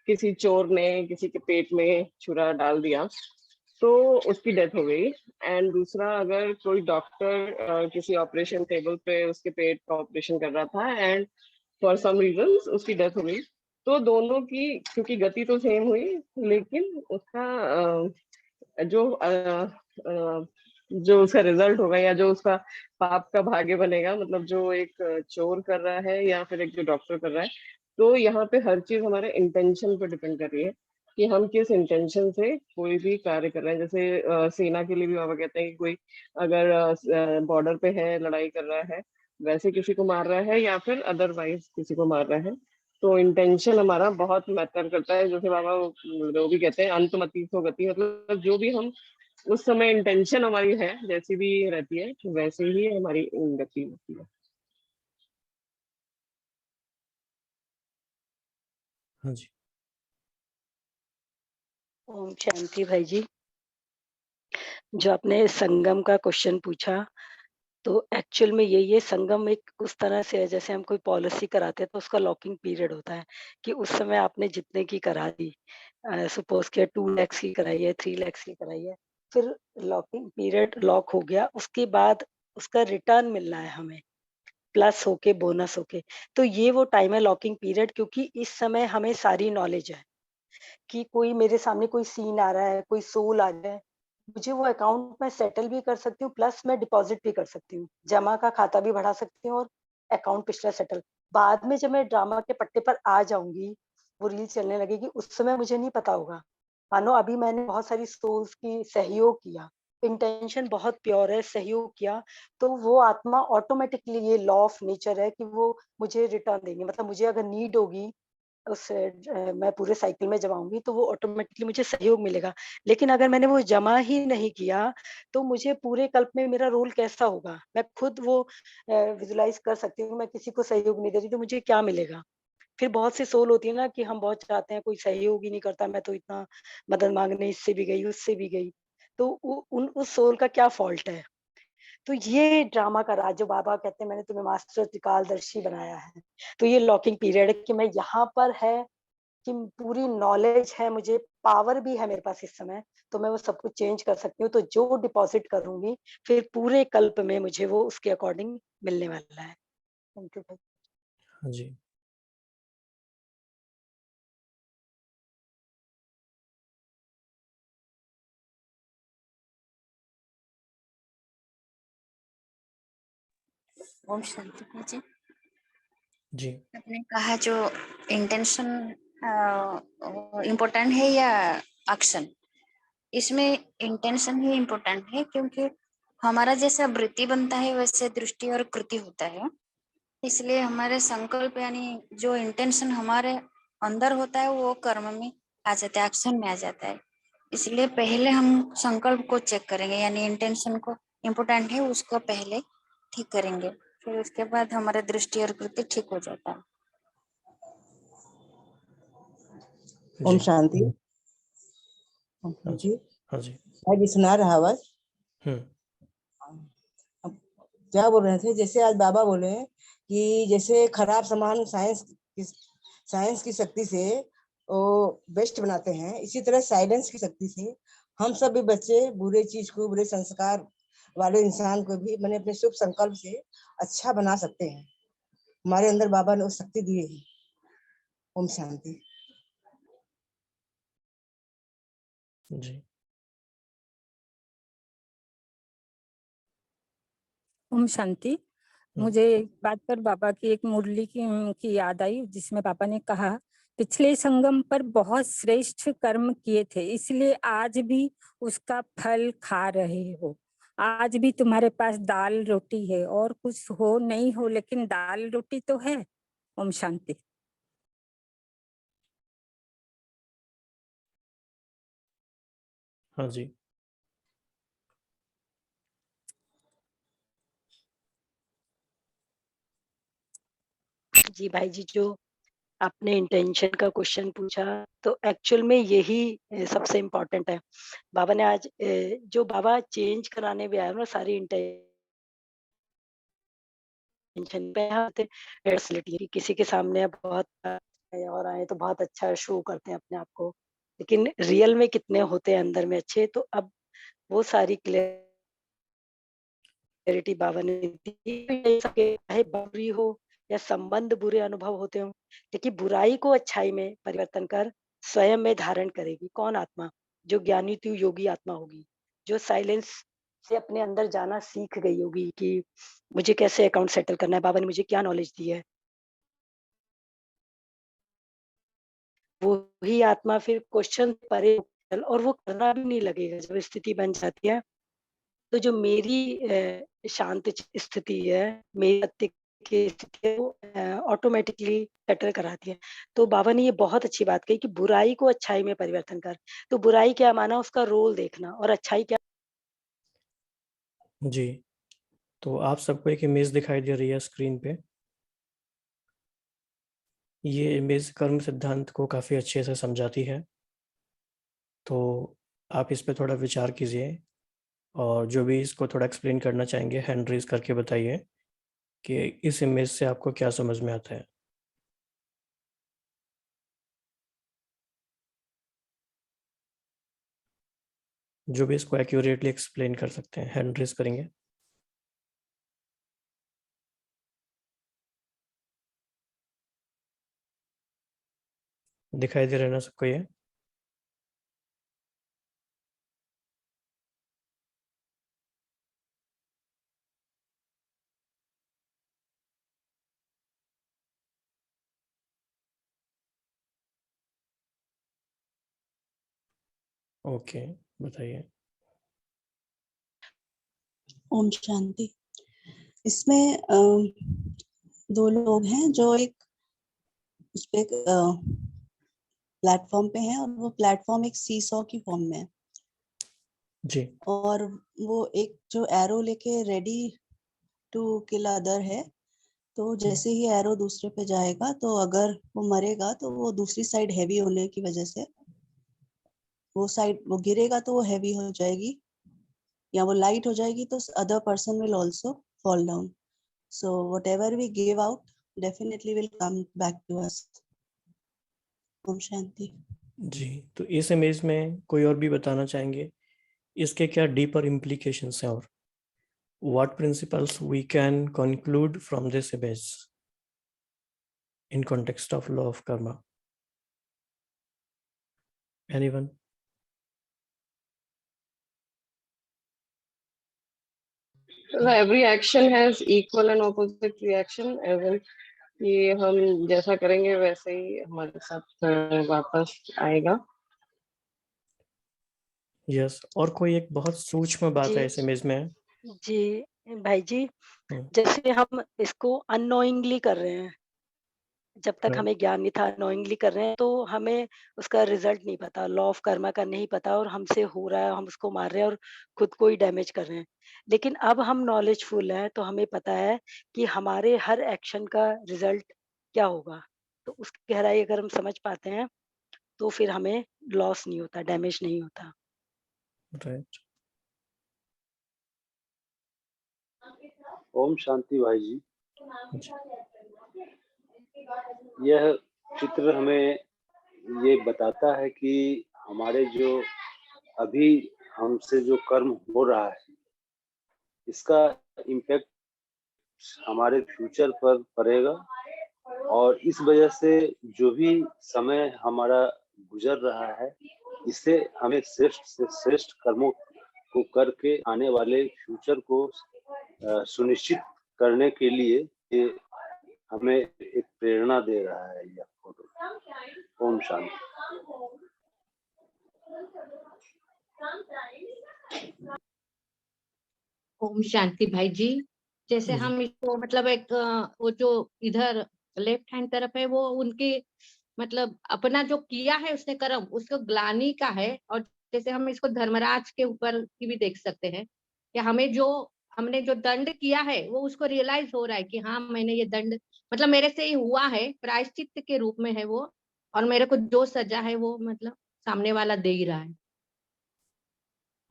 किसी चोर ने किसी के पेट में छुरा डाल दिया तो उसकी डेथ हो गई, एंड दूसरा अगर कोई डॉक्टर किसी ऑपरेशन टेबल पे उसके पेट का ऑपरेशन कर रहा था एंड फॉर सम रीजन उसकी डेथ हो गई, तो दोनों की क्योंकि गति तो सेम हुई लेकिन उसका जो उसका रिजल्ट होगा या जो उसका पाप का भाग्य बनेगा, मतलब जो एक चोर कर रहा है या फिर एक जो डॉक्टर कर रहा है, तो यहाँ पे हर चीज हमारे इंटेंशन पे डिपेंड कर रही है कि हम किस इंटेंशन से कोई भी कार्य कर रहे हैं। जैसे सेना के लिए भी बाबा कहते हैं कि कोई अगर बॉर्डर पे है, लड़ाई कर रहा है, वैसे किसी को मार रहा है या फिर अदरवाइज किसी को मार रहा है, तो इंटेंशन हमारा बहुत मैटर करता है। जैसे बाबा वो भी कहते हैं अंतमति सो गति, मतलब जो भी हम उस समय इंटेंशन हमारी है जैसी भी रहती है वैसे ही हमारी गति होती है। हाँ जी। ओम शांति भाई जी। जो आपने संगम का क्वेश्चन पूछा, तो एक्चुअल में ये संगम एक उस तरह से है जैसे हम कोई पॉलिसी कराते हैं तो उसका लॉकिंग पीरियड होता है कि उस समय आपने जितने की करा दी, सपोज के 2 लाख की कराई है, 3 लाख की कराई है, फिर लॉकिंग पीरियड लॉक हो गया, उसके बाद उसका रिटर्न मिलना है हमें प्लस होके बोनस होके। तो ये वो टाइम है लॉकिंग पीरियड, क्योंकि इस समय हमें सारी नॉलेज है कि कोई मेरे सामने कोई सीन आ रहा है, कोई सोल आ रहा है, मुझे वो अकाउंट में सेटल भी कर सकती हूँ, प्लस मैं डिपॉजिट भी कर सकती हूँ, जमा का खाता भी बढ़ा सकती हूँ और अकाउंट पिछला सेटल। बाद में जब मैं ड्रामा के पट्टे पर आ जाऊंगी, वो रील चलने लगेगी, उस समय मुझे नहीं पता होगा। मानो अभी मैंने बहुत सारी सोल्स की सहयोग किया, इंटेंशन बहुत प्योर है, सहयोग किया, तो वो आत्मा ऑटोमेटिकली, ये लॉ ऑफ नेचर है कि वो मुझे रिटर्न देंगे। मतलब मुझे अगर नीड होगी उस मैं पूरे साइकिल में जब आऊँगी तो वो ऑटोमेटिकली मुझे सहयोग मिलेगा। लेकिन अगर मैंने वो जमा ही नहीं किया, तो मुझे पूरे कल्प में मेरा रोल कैसा होगा? मैं खुद वो विजुअलाइज़ कर सकती हूँ, मैं किसी को सहयोग नहीं देती तो मुझे क्या मिलेगा? फिर बहुत सी सोल होती है ना कि हम बहुत चाहते हैं, कोई सहयोग ही नहीं करता, मैं तो इतना मदद माँगने इससे भी गई, उससे भी गई। तो उ उन उस सोल का क्या फ़ॉल्ट है? तो ये ड्रामा का राज, जो बाबा कहते हैं मैंने तुम्हें मास्टर त्रिकालदर्शी बनाया है। तो ये लॉकिंग पीरियड है कि मैं यहाँ पर है कि पूरी नॉलेज है, मुझे पावर भी है मेरे पास इस समय, तो मैं वो सब कुछ चेंज कर सकती हूँ। तो जो डिपॉज़िट करूँगी, फिर पूरे कल्प में मुझे वो उसके अकॉर्डिंग मिलने वाला है। थैंक यू भाई। हाँ जी। ओम शांति जी। जी। आपने कहा जो इंटेंशन इम्पोर्टेंट है या एक्शन, इसमें इंटेंशन ही इम्पोर्टेंट है, क्योंकि हमारा जैसा वृत्ति बनता है वैसे दृष्टि और कृति होता है। इसलिए हमारे संकल्प यानी जो इंटेंशन हमारे अंदर होता है वो कर्म में आ जाता है, एक्शन में आ जाता है। इसलिए पहले हम संकल्प को चेक करेंगे, यानी इंटेंशन को इम्पोर्टेंट है उसको पहले ठीक करेंगे, फिर उसके बाद हमारे दृष्टि और कृति ठीक हो जाता है। ओम जी। शांति। हाँ जी जी। हाँ जी। भाई जी सुना रहा आवाज? अब क्या बोल रहे थे? जैसे आज बाबा बोले कि जैसे खराब सामान साइंस की शक्ति से वो बेस्ट बनाते हैं, इसी तरह साइलेंस की शक्ति से हम सब भी बच्चे बुरे चीज को, बुरे संस्कार वाले इंसान को भी मैंने अपने शुभ संकल्प से अच्छा बना सकते हैं। हमारे अंदर बाबा ने वो शक्ति दी है। ओम शांति। जी। ओम शांति। मुझे एक बात पर बाबा की एक मुरली की याद आई, जिसमें बाबा ने कहा पिछले संगम पर बहुत श्रेष्ठ कर्म किए थे, इसलिए आज भी उसका फल खा रहे हो। आज भी तुम्हारे पास दाल रोटी है, और कुछ हो नहीं हो लेकिन दाल रोटी तो है। ओम शांति। हाँ जी। जी भाई जी, जो आपने इंटेंशन का क्वेश्चन पूछा, तो एक्चुअल में यही सबसे इम्पोर्टेंट है। बाबा ने आज जो बाबा चेंज कराने भी आए ना, सारी इंटेंशन पे आते फैसिलिटी, किसी के सामने बहुत और आए तो बहुत अच्छा शो करते हैं अपने आप को, लेकिन रियल में कितने होते हैं अंदर में अच्छे, तो अब वो सारी क्लैरिटी बाबा ने दी। चाहे बुरी हो या संबंध बुरे अनुभव होते हो, लेकिन बुराई को अच्छाई में परिवर्तन कर स्वयं में धारण करेगी कौन आत्मा? जो ज्ञानी तू योगी आत्मा होगी, जो साइलेंस से अपने अंदर जाना सीख गई होगी कि मुझे कैसे अकाउंट सेटल करना है, बाबा ने मुझे क्या नॉलेज दी है। वो ही आत्मा फिर क्वेश्चन परे, और वो करना भी नहीं लगेगा जब स्थिति बन जाती है। तो जो मेरी शांत स्थिति है, मेरी सत्य की स्थिति है, वो ऑटोमेटिकली सेटल कराती है। तो बाबा ने ये बहुत अच्छी बात कही कि बुराई को अच्छाई में परिवर्तन कर। तो बुराई क्या माना, उसका रोल देखना, और अच्छाई क्या। जी। तो आप सबको एक इमेज दिखाई दे रही है स्क्रीन पे। ये इमेज कर्म सिद्धांत को काफ़ी अच्छे से समझाती है, तो आप इस पे थोड़ा विचार कीजिए, और जो भी इसको थोड़ा एक्सप्लेन करना चाहेंगे हैंड रेज करके बताइए कि इस इमेज से आपको क्या समझ में आता है। जो भी इसको एक्यूरेटली एक्सप्लेन कर सकते हैं हैंड रेज करेंगे। दिखाई दे रहा है ना सबको ये? ओके, बताइए। ओम शांति। इसमें दो लोग हैं जो एक उस पे प्लेटफॉर्म पे हैं और वो प्लेटफॉर्म एक सीसॉ की फॉर्म में है जी। और वो एक जो एरो लेके रेडी टू किल अदर है, तो जैसे ही एरो दूसरे पे जाएगा तो अगर वो मरेगा तो वो दूसरी साइड हैवी होने की वजह से वो साइड वो गिरेगा तो वो हैवी हो जाएगी या वो लाइट हो जाएगी तो other person will also fall down. So whatever we give out definitely will come back to us. ओम शांति। जी, तो इस इमेज में कोई और भी बताना चाहेंगे इसके क्या डीपर इम्प्लीकेशंस हैं और what principles we can conclude from this image in context of law of karma? Anyone? Every action has equal and opposite reaction, as ये हम जैसा करेंगे वैसे ही हमारे साथ वापस आएगा। यस, और कोई एक बहुत सूक्ष्म बात जी है इस इमेज में। जी भाई जी, जैसे हम इसको अननोइंगली कर रहे हैं, जब तक राइट। हमें ज्ञान नहीं था, अननोइंगली कर रहे हैं तो हमें उसका रिजल्ट नहीं पता, लॉ ऑफ कर्मा का नहीं पता और हमसे हो रहा है, हम उसको मार रहे हैं और खुद को ही डैमेज कर रहे हैं। लेकिन अब हम नॉलेजफुल हैं तो हमें पता है कि हमारे हर एक्शन का रिजल्ट क्या होगा। तो उसकी गहराई अगर हम समझ पाते हैं तो फिर हमें लॉस नहीं होता, डैमेज नहीं होता। राइट। ओम शांति भाई जी। यह चित्र हमें ये बताता है कि हमारे जो अभी हमसे जो कर्म हो रहा है इसका इम्पैक्ट हमारे फ्यूचर पर पड़ेगा और इस वजह से जो भी समय हमारा गुजर रहा है इससे हमें श्रेष्ठ से श्रेष्ठ कर्मों को करके आने वाले फ्यूचर को सुनिश्चित करने के लिए ये हमें एक प्रेरणा दे रहा है यह फोटो। ओम शांति। ओम शांति भाई जी। जैसे जी। हम इसको मतलब एक वो जो इधर लेफ्ट हैंड तरफ है वो उनके मतलब अपना जो किया है उसने कर्म उसको ग्लानि का है। और जैसे हम इसको धर्मराज के ऊपर की भी देख सकते हैं कि हमने जो दंड किया है वो उसको रियलाइज हो रहा है कि हाँ मैंने ये दंड मतलब मेरे से ही हुआ है, प्रायश्चित के रूप में है वो, और मेरे को जो सजा है वो मतलब सामने वाला दे ही रहा है।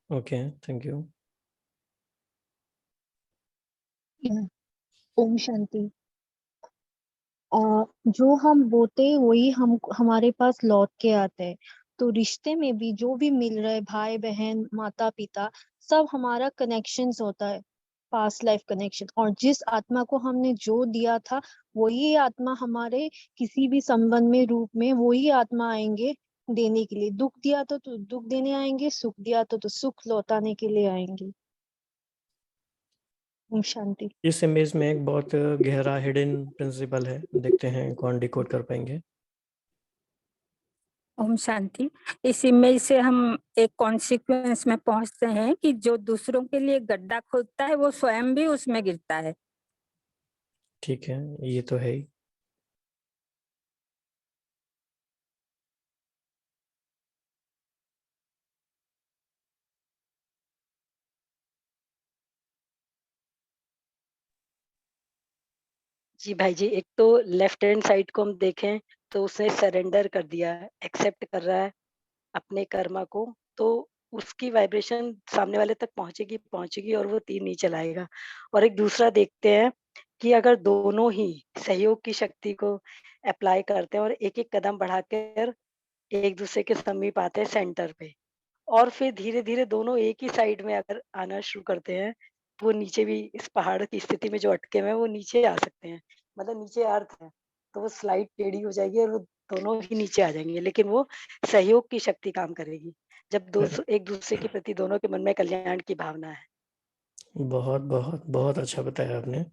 Okay, thank you. ओम शांति। जो हम बोते वही हम हमारे पास लौट के आते हैं। तो रिश्ते में भी जो भी मिल रहा है, भाई बहन माता पिता, सब हमारा कनेक्शंस होता है, पास्ट लाइफ कनेक्शन। और जिस आत्मा को हमने जो दिया था वही आत्मा हमारे किसी भी संबंध में रूप में वही आत्मा आएंगे देने के लिए। दुख दिया तो दुख देने आएंगे, सुख दिया तो सुख लौटाने के लिए आएंगे। ओम शांति। इस इमेज में एक बहुत गहरा हिडन प्रिंसिपल है, देखते हैं कौन डिकोड कर पाएंगे। ओम शांति। इस इमेज से हम एक कॉन्सिक्वेंस में पहुंचते हैं कि जो दूसरों के लिए गड्ढा खोदता है वो स्वयं भी उसमें गिरता है। ठीक है, ये तो है ही। जी भाई जी, एक तो लेफ्ट हैंड साइड को हम देखें तो उसने सरेंडर कर दिया है, एक्सेप्ट कर रहा है अपने कर्मा को, तो उसकी वाइब्रेशन सामने वाले तक पहुंचेगी और वो तीर नहीं चलाएगा। और एक दूसरा देखते हैं कि अगर दोनों ही सहयोग की शक्ति को अप्लाई करते हैं और एक एक कदम बढ़ाकर एक दूसरे के समीप आते हैं सेंटर पे, और फिर धीरे धीरे दोनों एक ही साइड में अगर आना शुरू करते हैं, वो नीचे भी इस पहाड़ की स्थिति में जो अटके हुए हैं वो नीचे आ सकते हैं। मतलब नीचे अर्थ है तो वो स्लाइड टेढ़ी हो जाएगी और वो दोनों ही नीचे आ जाएंगे, लेकिन वो सहयोग की शक्ति काम करेगी जब एक दूसरे के प्रति दोनों के मन में कल्याण की भावना है। बहुत बहुत बहुत अच्छा बताया आपने।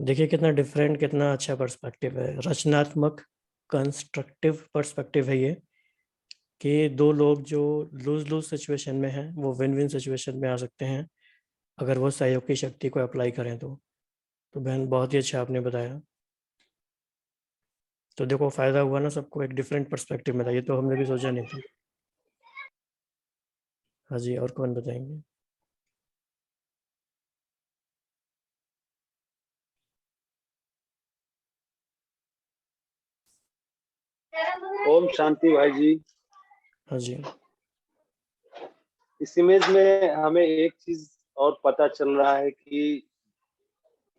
देखिए कितना डिफरेंट, कितना अच्छा पर्सपेक्टिव है, रचनात्मक कंस्ट्रक्टिव पर्सपेक्टिव है ये, कि दो लोग जो लूज लूज सिचुएशन में हैं वो विन विन सिचुएशन में आ सकते हैं अगर वो सहयोग की शक्ति को अप्लाई करें तो बहन बहुत ही अच्छा आपने बताया। तो देखो फायदा हुआ ना सबको, एक डिफरेंट पर्सपेक्टिव मिला, ये तो हमने भी सोचा नहीं था। हाँ जी, और कौन बताएंगे? ओम शांति भाई जी। हाँ जी। इस इमेज में हमें एक चीज और पता चल रहा है कि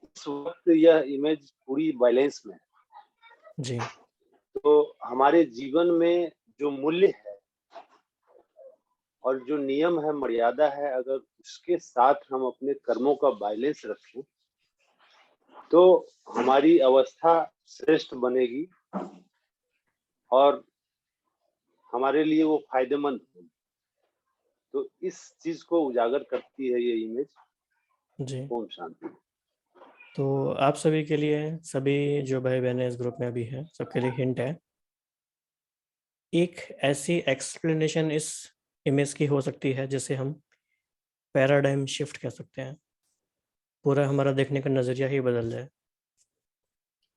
इस वक्त यह इमेज पूरी बैलेंस में है। जी। तो हमारे जीवन में जो मूल्य है और जो नियम है, मर्यादा है, अगर उसके साथ हम अपने कर्मों का बैलेंस रखें तो हमारी अवस्था श्रेष्ठ बनेगी और हमारे लिए वो फायदेमंद होगी। तो इस चीज को उजागर करती है ये इमेज। जी। ओम शांति। तो आप सभी के लिए, सभी जो भाई बहनें इस ग्रुप में अभी हैं, सबके लिए हिंट है, एक ऐसी एक्सप्लेनेशन इस इमेज की हो सकती है जिसे हम पैराडाइम शिफ्ट कह सकते हैं। पूरा हमारा देखने का नजरिया ही बदल जाए,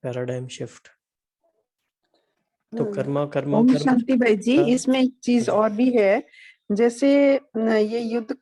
पैराडाइम शिफ्ट। तो कर्मा कर्मा ओम कर्म शांति भाई जी, हाँ इसमें एक चीज जी। और भी है। जैसे ये युद्ध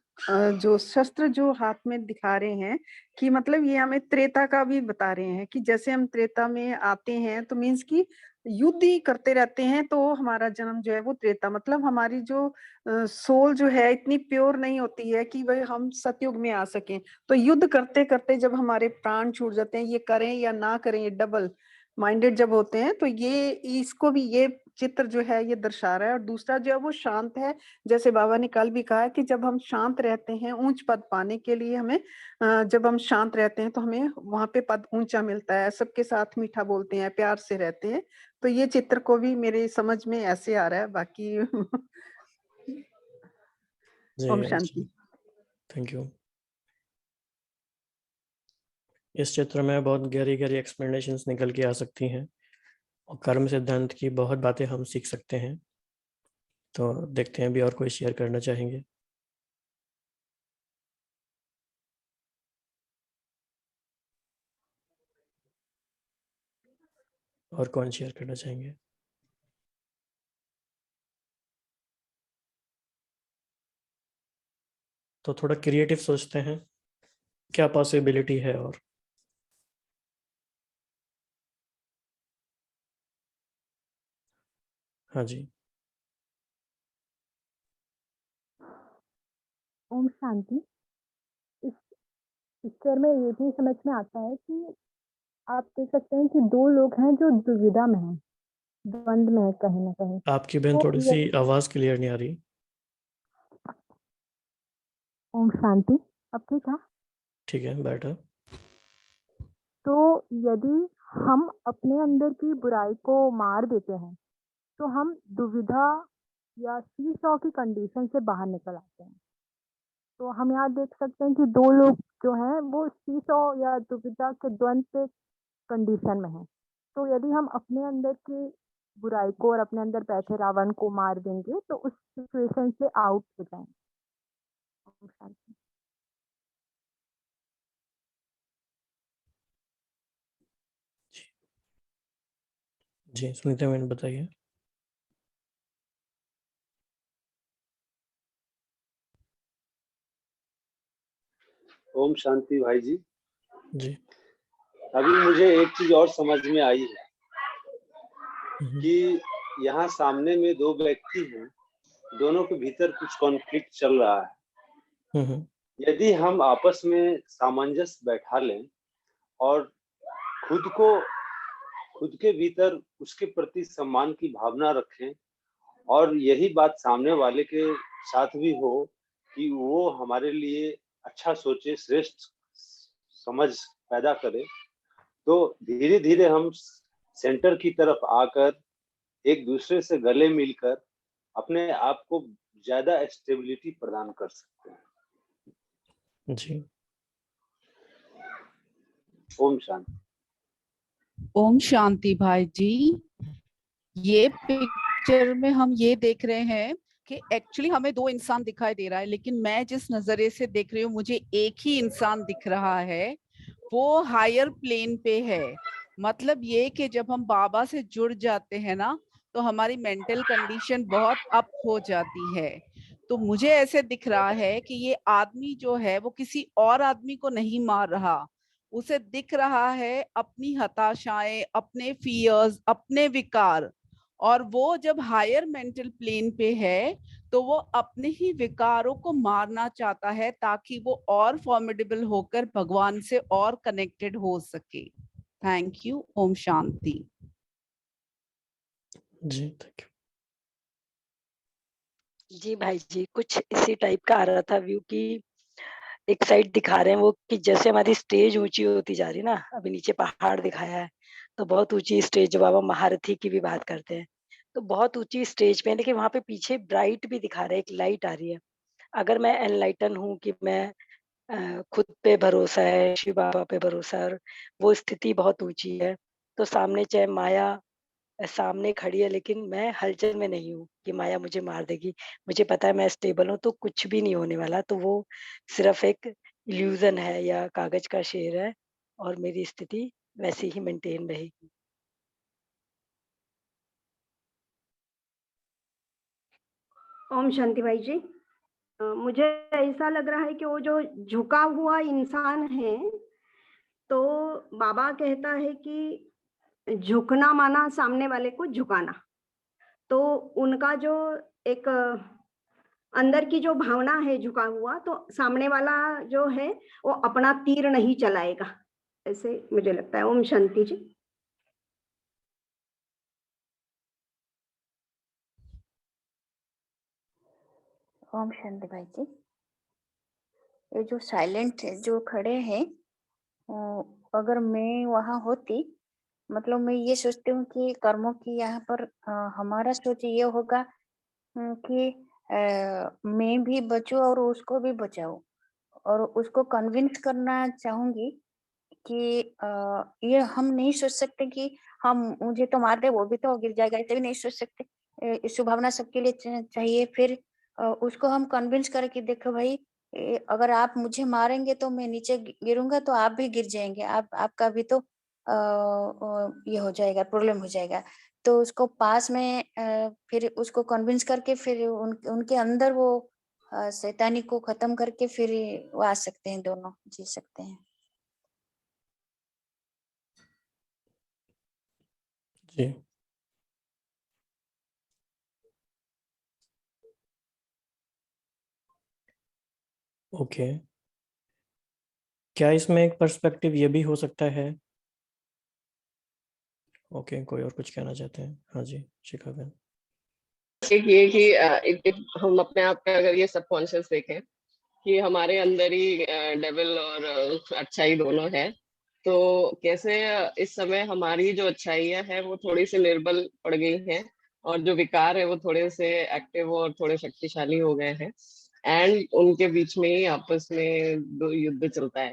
जो शस्त्र जो हाथ में दिखा रहे हैं कि मतलब ये हमें त्रेता का भी बता रहे हैं कि जैसे हम त्रेता में आते हैं तो मीन्स कि युद्ध ही करते रहते हैं, तो हमारा जन्म जो है वो त्रेता, मतलब हमारी जो सोल जो है इतनी प्योर नहीं होती है कि वह हम सतयुग में आ सकें। तो युद्ध करते करते जब हमारे प्राण छूट जाते हैं, ये करें या ना करें, ये डबल माइंडेड जब होते हैं, तो ये इसको भी ये चित्र जो है ये दर्शा रहा है। और दूसरा जो है वो शांत है, जैसे बाबा ने कल भी कहा कि जब हम शांत रहते हैं ऊंच पद पाने के लिए हमें जब हम शांत रहते हैं तो हमें वहां पे पद ऊंचा मिलता है, सबके साथ मीठा बोलते हैं, प्यार से रहते हैं। तो ये चित्र को भी मेरे समझ में ऐसे आ रहा है। बाकी ओम शांति। Thank you. इस चित्र में बहुत गहरी गहरी एक्सप्लेनेशंस निकल के आ सकती हैं और कर्म सिद्धांत की बहुत बातें हम सीख सकते हैं। तो देखते हैं अभी और कोई शेयर करना चाहेंगे? और कौन शेयर करना चाहेंगे? तो थोड़ा क्रिएटिव सोचते हैं, क्या पॉसिबिलिटी है। और हाँ जी। ओम शांति। इस पिक्चर में ये भी समझ में आता है कि आप देख सकते हैं कि दो लोग हैं जो दुविधा में हैं, द्वंद में है कहीं ना कहीं। आपकी बहन तो थोड़ी सी यदि आवाज क्लियर नहीं आ रही। ओम शांति, अब ठीक है। ठीक है, बेटर। तो यदि हम अपने अंदर की बुराई को मार देते हैं तो हम दुविधा या सीसॉ की कंडीशन से बाहर निकल आते हैं। तो हम यहाँ देख सकते हैं कि दो लोग जो हैं वो सीसॉ या दुविधा के द्वंद के कंडीशन में हैं। तो यदि हम अपने अंदर की बुराई को और अपने अंदर बैठे रावण को मार देंगे तो उस सिचुएशन से आउट हो जाएंगे। ओम शांति। जी, सुनीता मैंने बताइए। ओम शांति भाई जी। जी। अभी मुझे एक चीज और समझ में आई है कि यहाँ सामने में दो व्यक्ति हैं, दोनों के भीतर कुछ कॉन्फ्लिक्ट चल रहा है। यदि हम आपस में सामंजस्य बैठा लें और खुद के भीतर उसके प्रति सम्मान की भावना रखें और यही बात सामने वाले के साथ भी हो कि वो हमारे लिए अच्छा सोचे, श्रेष्ठ समझ पैदा करे, तो धीरे धीरे हम सेंटर की तरफ आकर एक दूसरे से गले मिलकर अपने आप को ज्यादा स्टेबिलिटी प्रदान कर सकते हैं। जी। ओम शांति। ओम शांति भाई जी। ये पिक्चर में हम ये देख रहे हैं कि एक्चुअली हमें दो इंसान दिखाई दे रहा है, लेकिन मैं जिस नजरिए से देख रही हूँ मुझे एक ही इंसान दिख रहा है, वो हायर प्लेन पे है। मतलब ये कि जब हम बाबा से जुड़ जाते हैं ना, तो हमारी मेंटल कंडीशन बहुत अप हो जाती है। तो मुझे ऐसे दिख रहा है कि ये आदमी जो है वो किसी और आदमी को नहीं मार रहा, उसे दिख रहा है अपनी हताशाएं, अपने फियर्स, अपने विकार। और वो जब हायर मेंटल प्लेन पे है तो वो अपने ही विकारों को मारना चाहता है ताकि वो और फॉर्मिडेबल होकर भगवान से और कनेक्टेड हो सके। Thank you. ओम शांति। जी थैंक यू। जी भाई जी, कुछ इसी टाइप का आ रहा था व्यू की एक साइड दिखा रहे हैं वो कि जैसे हमारी स्टेज ऊंची होती जा रही है ना, अभी नीचे पहाड़ दिखाया है तो बहुत ऊंची स्टेज, जो बाबा महारथी की भी बात करते हैं तो बहुत ऊंची स्टेज पे है, लेकिन वहां पे पीछे ब्राइट भी दिखा रहे हैं, एक लाइट आ रही है। अगर मैं एनलाइटन हूँ कि मैं खुद पे भरोसा है, शिव बाबा पे भरोसा है और वो स्थिति बहुत ऊंची है, तो सामने चाहे माया सामने खड़ी है लेकिन मैं हलचल में नहीं हूँ कि माया मुझे मार देगी। मुझे पता है मैं स्टेबल हूँ तो कुछ भी नहीं होने वाला, तो वो सिर्फ एक इल्यूजन है या कागज का शेर है और मेरी स्थिति वैसी ही मेंटेन रहेगी। ओम शांति भाई जी। मुझे ऐसा लग रहा है कि वो जो झुका हुआ इंसान है, तो बाबा कहता है कि झुकना माना सामने वाले को झुकाना। तो उनका जो एक अंदर की जो भावना है झुका हुआ, तो सामने वाला जो है वो अपना तीर नहीं चलाएगा, ऐसे मुझे लगता है। ओम शांति जी। ओम शांति भाई जी। ये जो साइलेंट जो खड़े हैं, अगर मैं वहां होती, मतलब मैं ये सोचती हूँ कि कर्मों की यहाँ पर हमारा सोच ये होगा कि मैं भी बचूं और उसको भी बचाऊं, और उसको कन्विंस करना चाहूंगी कि ये हम नहीं सोच सकते कि हम मुझे तो मार दे वो भी तो गिर जाएगा, ऐसे भी नहीं सोच सकते। शुभावना सबके लिए चाहिए। फिर उसको हम कन्विंस करें कि देखो भाई, अगर आप मुझे मारेंगे तो मैं नीचे गिरूंगा तो आप भी गिर जाएंगे, आपका भी तो ये हो जाएगा, प्रॉब्लम हो जाएगा। तो उसको पास में फिर उसको कन्विंस करके फिर उनके अंदर वो शैतानी को खत्म करके फिर वो आ सकते हैं, दोनों जी सकते हैं। जी ओके। क्या इसमें एक पर्सपेक्टिव ये भी हो सकता है? ओके, कोई और कुछ कहना चाहते हैं? हाँ जी शिखा बहन। एक ये कि एक हम अपने आप पे अगर ये सबकॉन्शियस देखें कि हमारे अंदर ही डेविल और अच्छाई दोनों है, तो कैसे इस समय हमारी जो अच्छाइयाँ है वो थोड़ी सी निर्बल पड़ गई हैं और जो विकार है वो थोड़े से एक्टिव और थोड़े शक्तिशाली हो गए हैं, एंड उनके बीच में ही आपस में दो युद्ध चलता है।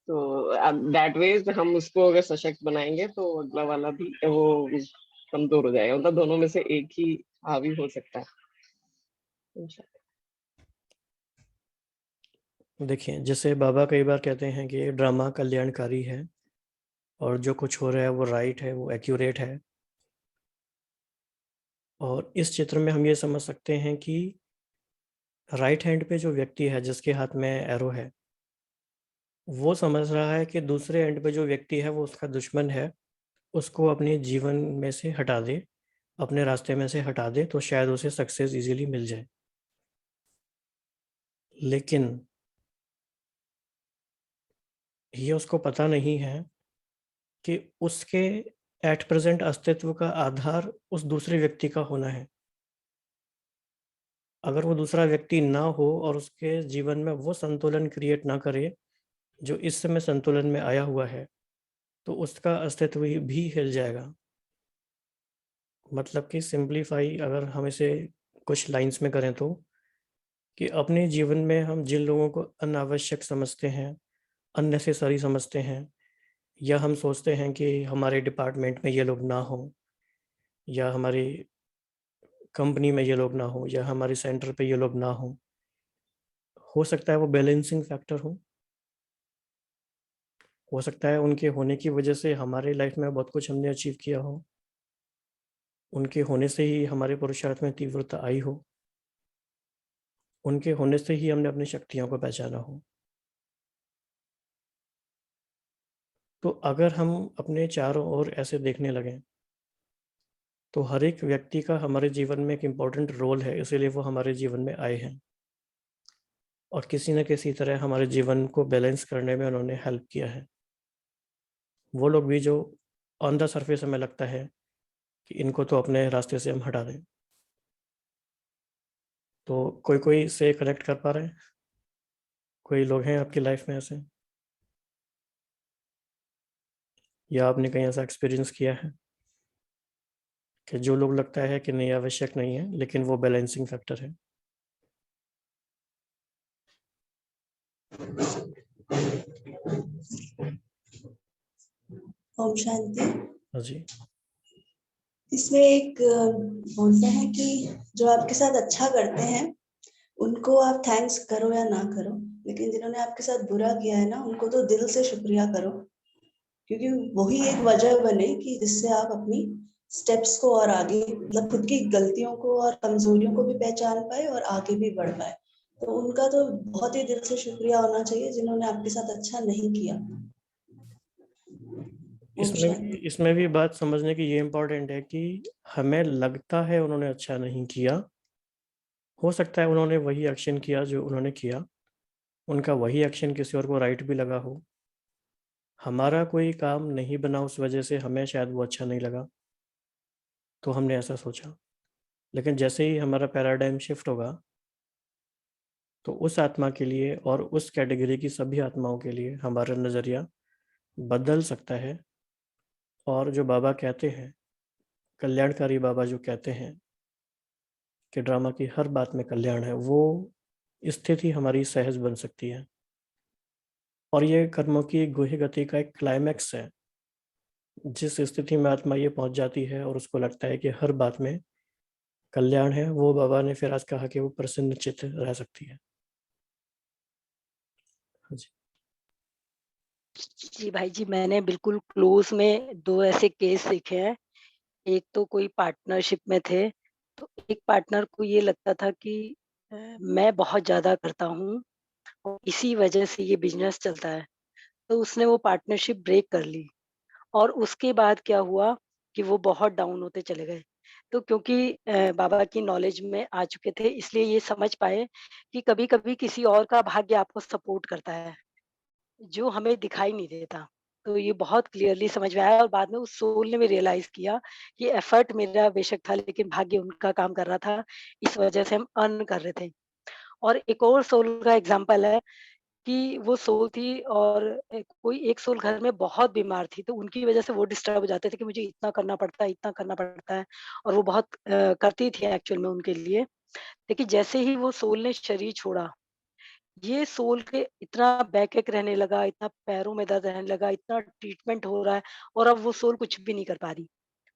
तो दैट वे हम उसको अगर सशक्त बनाएंगे तो अगला वाला भी वो कमजोर हो जाएगा, मतलब दोनों में से एक ही हावी हो सकता है। देखिए, जैसे बाबा कई बार कहते हैं कि ड्रामा कल्याणकारी है और जो कुछ हो रहा है वो राइट है, वो एक्यूरेट है। और इस चित्र में हम ये समझ सकते हैं कि राइट हैंड पे जो व्यक्ति है जिसके हाथ में एरो है, वो समझ रहा है कि दूसरे एंड पे जो व्यक्ति है वो उसका दुश्मन है, उसको अपने जीवन में से हटा दे, अपने रास्ते में से हटा दे तो शायद उसे सक्सेस इजीली मिल जाए। लेकिन ये उसको पता नहीं है कि उसके एट प्रेजेंट अस्तित्व का आधार उस दूसरे व्यक्ति का होना है। अगर वो दूसरा व्यक्ति ना हो और उसके जीवन में वो संतुलन क्रिएट ना करे जो इस समय संतुलन में आया हुआ है, तो उसका अस्तित्व भी हिल जाएगा। मतलब कि सिंप्लीफाई अगर हम इसे कुछ लाइंस में करें तो, कि अपने जीवन में हम जिन लोगों को अनावश्यक समझते हैं, अननेसेसरी समझते हैं, या हम सोचते हैं कि हमारे डिपार्टमेंट में ये लोग ना हो, या हमारी कंपनी में ये लोग ना हो, या हमारे सेंटर पे ये लोग ना हो सकता है वो बैलेंसिंग फैक्टर हो सकता है उनके होने की वजह से हमारे लाइफ में बहुत कुछ हमने अचीव किया हो, उनके होने से ही हमारे पुरुषार्थ में तीव्रता आई हो, उनके होने से ही हमने अपनी शक्तियों को पहचाना हो। तो अगर हम अपने चारों ओर ऐसे देखने लगें तो हर एक व्यक्ति का हमारे जीवन में एक इम्पोर्टेंट रोल है, इसीलिए वो हमारे जीवन में आए हैं और किसी न किसी तरह हमारे जीवन को बैलेंस करने में उन्होंने हेल्प किया है। वो लोग भी जो ऑन द सरफेस हमें लगता है कि इनको तो अपने रास्ते से हम हटा दें। तो कोई से कनेक्ट कर पा रहे हैं? कोई लोग हैं आपकी लाइफ में ऐसे, या आपने कहीं ऐसा एक्सपीरियंस किया है कि जो लोग लगता है कि नहीं आवश्यक नहीं है लेकिन वो बैलेंसिंग फैक्टर है? ओम शांति। हाँ जी। इसमें एक बोलते हैं कि जो आपके साथ अच्छा करते हैं उनको आप थैंक्स करो या ना करो, लेकिन जिन्होंने आपके साथ बुरा किया है ना उनको तो दिल से शुक्रिया करो, क्योंकि वही एक वजह बने कि जिससे आप अपनी स्टेप्स को और आगे, मतलब खुद की गलतियों को और कमजोरियों को भी पहचान पाए और आगे भी बढ़ पाए। तो उनका तो बहुत ही दिल से शुक्रिया होना चाहिए जिन्होंने आपके साथ अच्छा नहीं किया। इसमें भी बात समझने की ये इम्पोर्टेंट है कि हमें लगता है उन्होंने अच्छा नहीं किया, हो सकता है उन्होंने वही एक्शन किया जो उन्होंने किया, उनका वही एक्शन किसी और को राइट भी लगा हो, हमारा कोई काम नहीं बना उस वजह से हमें शायद वो अच्छा नहीं लगा तो हमने ऐसा सोचा। लेकिन जैसे ही हमारा पैराडाइम शिफ्ट होगा तो उस आत्मा के लिए और उस कैटेगरी की सभी आत्माओं के लिए हमारा नज़रिया बदल सकता है। और जो बाबा कहते हैं, कल्याणकारी बाबा जो कहते हैं कि ड्रामा की हर बात में कल्याण है, वो स्थिति हमारी सहज बन सकती है। और ये कर्मों की गुह्य गति का एक क्लाइमैक्स है, जिस स्थिति में आत्मा ये पहुंच जाती है और उसको लगता है कि हर बात में कल्याण है, वो बाबा ने फिर आज कहा कि वो प्रसन्न चित्त रह सकती है। हाँ जी। जी भाई जी, मैंने बिल्कुल क्लोज में 2 ऐसे केस देखे हैं। एक तो कोई पार्टनरशिप में थे, तो एक पार्टनर को ये लगता था कि मैं बहुत ज़्यादा करता हूँ और इसी वजह से ये बिज़नेस चलता है। तो उसने वो पार्टनरशिप ब्रेक कर ली और उसके बाद क्या हुआ कि वो बहुत डाउन होते चले गए। तो क्योंकि बाबा की नॉलेज में आ चुके थे, इसलिए ये समझ पाए कि कभी-कभी किसी और का भाग्य आपको सपोर्ट करता है, जो हमें दिखाई नहीं देता। तो ये बहुत क्लियरली समझ में आया और बाद में उस सोल ने भी रियलाइज़ किया कि एफर्ट मेरा बेशक था लेकिन भाग्य उनका काम कर रहा था, इस वजह से हम अर्न कर रहे थे। और एक और सोल का एग्ज़ाम्पल है कि वो सोल थी और कोई एक सोल घर में बहुत बीमार थी, तो उनकी वजह से वो डिस्टर्ब हो जाते थे कि मुझे इतना करना पड़ता है, इतना करना पड़ता है, और वो बहुत करती थी एक्चुअल में उनके लिए। लेकिन जैसे ही वो सोल ने शरीर छोड़ा, ये सोल के इतना बैकएक रहने लगा, इतना पैरों में दर्द रहने लगा, इतना ट्रीटमेंट हो रहा है और अब वो सोल कुछ भी नहीं कर पा रही।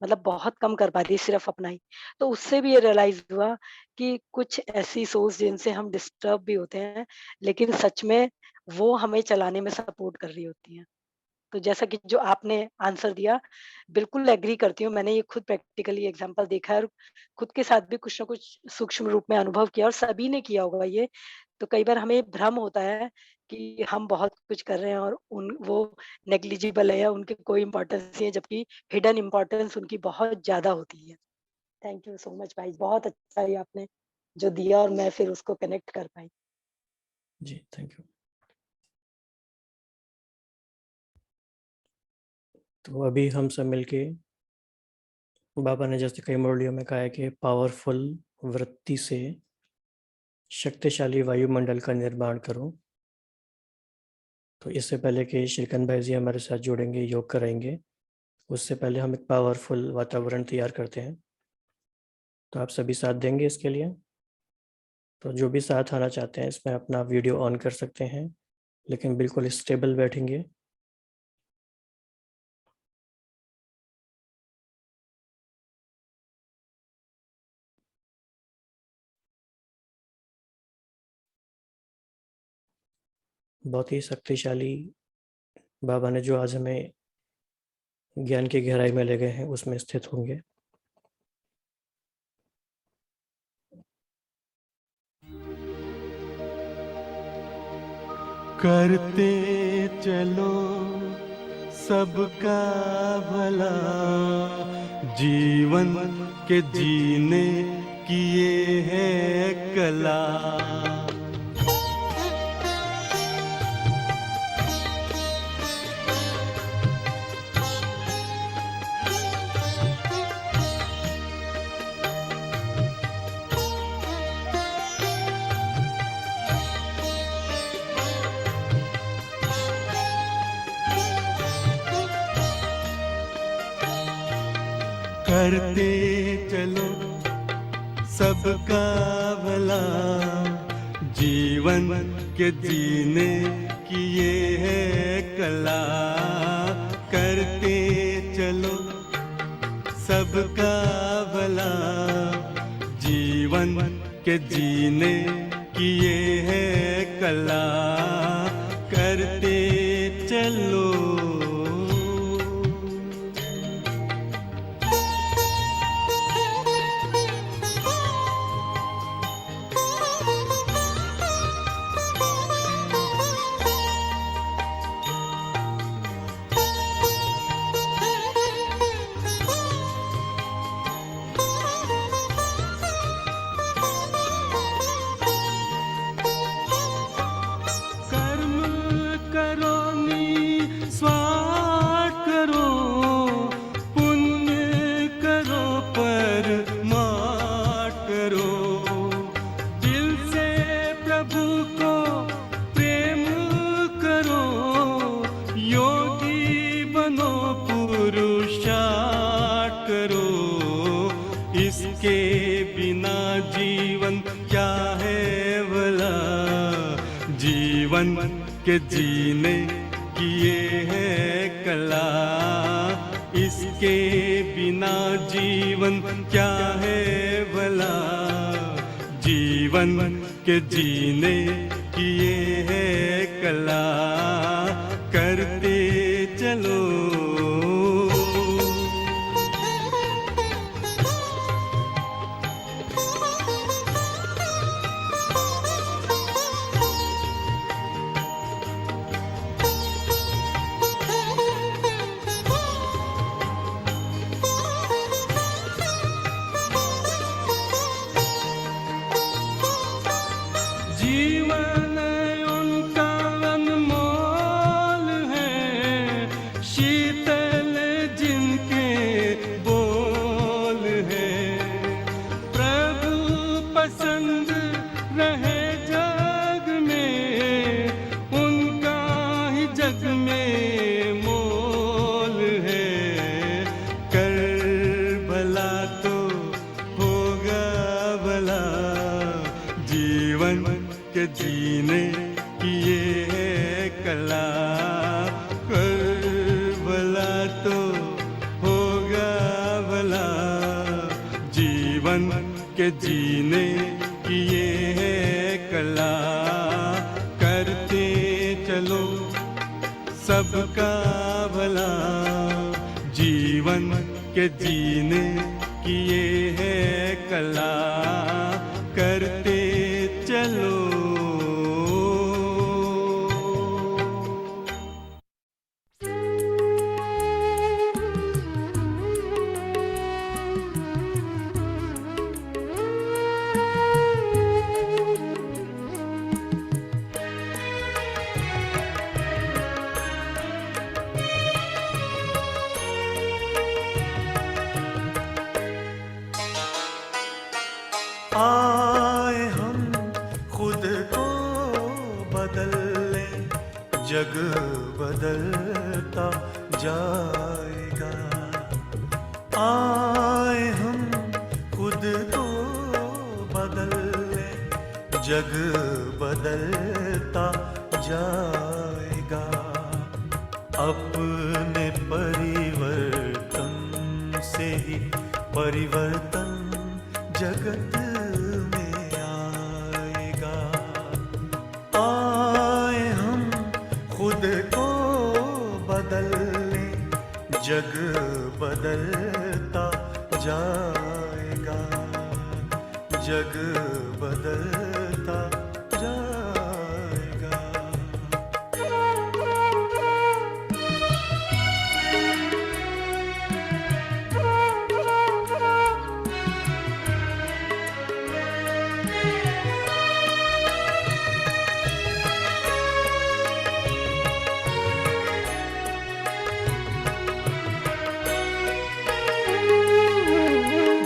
मतलब बहुत कम कर पाती है, सिर्फ अपना ही। तो उससे भी ये रियलाइज़ हुआ कि कुछ ऐसी सोल्स जिनसे हम डिस्टर्ब भी होते हैं, लेकिन सच में वो हमें चलाने में सपोर्ट कर रही होती हैं। तो जैसा कि जो आपने आंसर दिया, बिल्कुल एग्री करती हूँ। मैंने ये खुद प्रैक्टिकली एग्ज़ाम्पल देखा है और खुद के साथ भी कुछ न कुछ सूक्ष्म रूप में अनुभव किया और सभी ने किया होगा ये। तो कई बार हमें भ्रम होता है कि हम बहुत कुछ कर रहे हैं और उन वो नेग्लिजिबल है या उनकी कोई इम्पोर्टेंस नहीं है, जबकि हिडन इम्पोर्टेंस उनकी बहुत ज़्यादा होती है। थैंक यू सो मच भाई, बहुत अच्छा ये आपने जो दिया और मैं फिर उसको कनेक्ट कर पाई। जी, थैंक यू। तो अभी हम सब मिलके बाबा ने जैसे कई मुरलियों में कहा है कि पावरफुल वृत्ति से शक्तिशाली वायुमंडल का निर्माण करो। तो इससे पहले कि श्रीकांत भाई जी हमारे साथ जुड़ेंगे, योग कराएंगे, उससे पहले हम एक पावरफुल वातावरण तैयार करते हैं। तो आप सभी साथ देंगे इसके लिए? तो जो भी साथ आना चाहते हैं इसमें अपना वीडियो ऑन कर सकते हैं, लेकिन बिल्कुल स्टेबल बैठेंगे। बहुत ही शक्तिशाली बाबा ने जो आज हमें ज्ञान की गहराई में ले गए हैं उसमें स्थित होंगे। करते चलो सबका भला, जीवन के जीने की ये है कला। करते चलो सबका भला, जीवन के जीने की ये है कला। करते चलो सबका भला, जीवन के जीने की ये है कला। करते चलो के जीने की ये है कला। इसके बिना जीवन क्या है भला, जीवन के जीने की ये है कला। करते चलो जीने की ये है कला। कर भला तो होगा भला, जीवन के जीने की ये है कला। करते चलो सबका भला, जीवन के जीने की ये है कला। करते चलो आए हम खुद को बदल ले, जग बदलता जाएगा। आए हम खुद को जग बदलता जाएगा। अपने परिवर्तन से ही परिवर्तन जगत में आएगा। आए हम खुद को बदल लें, जग बदलता जाएगा। जग बदलता जाएगा।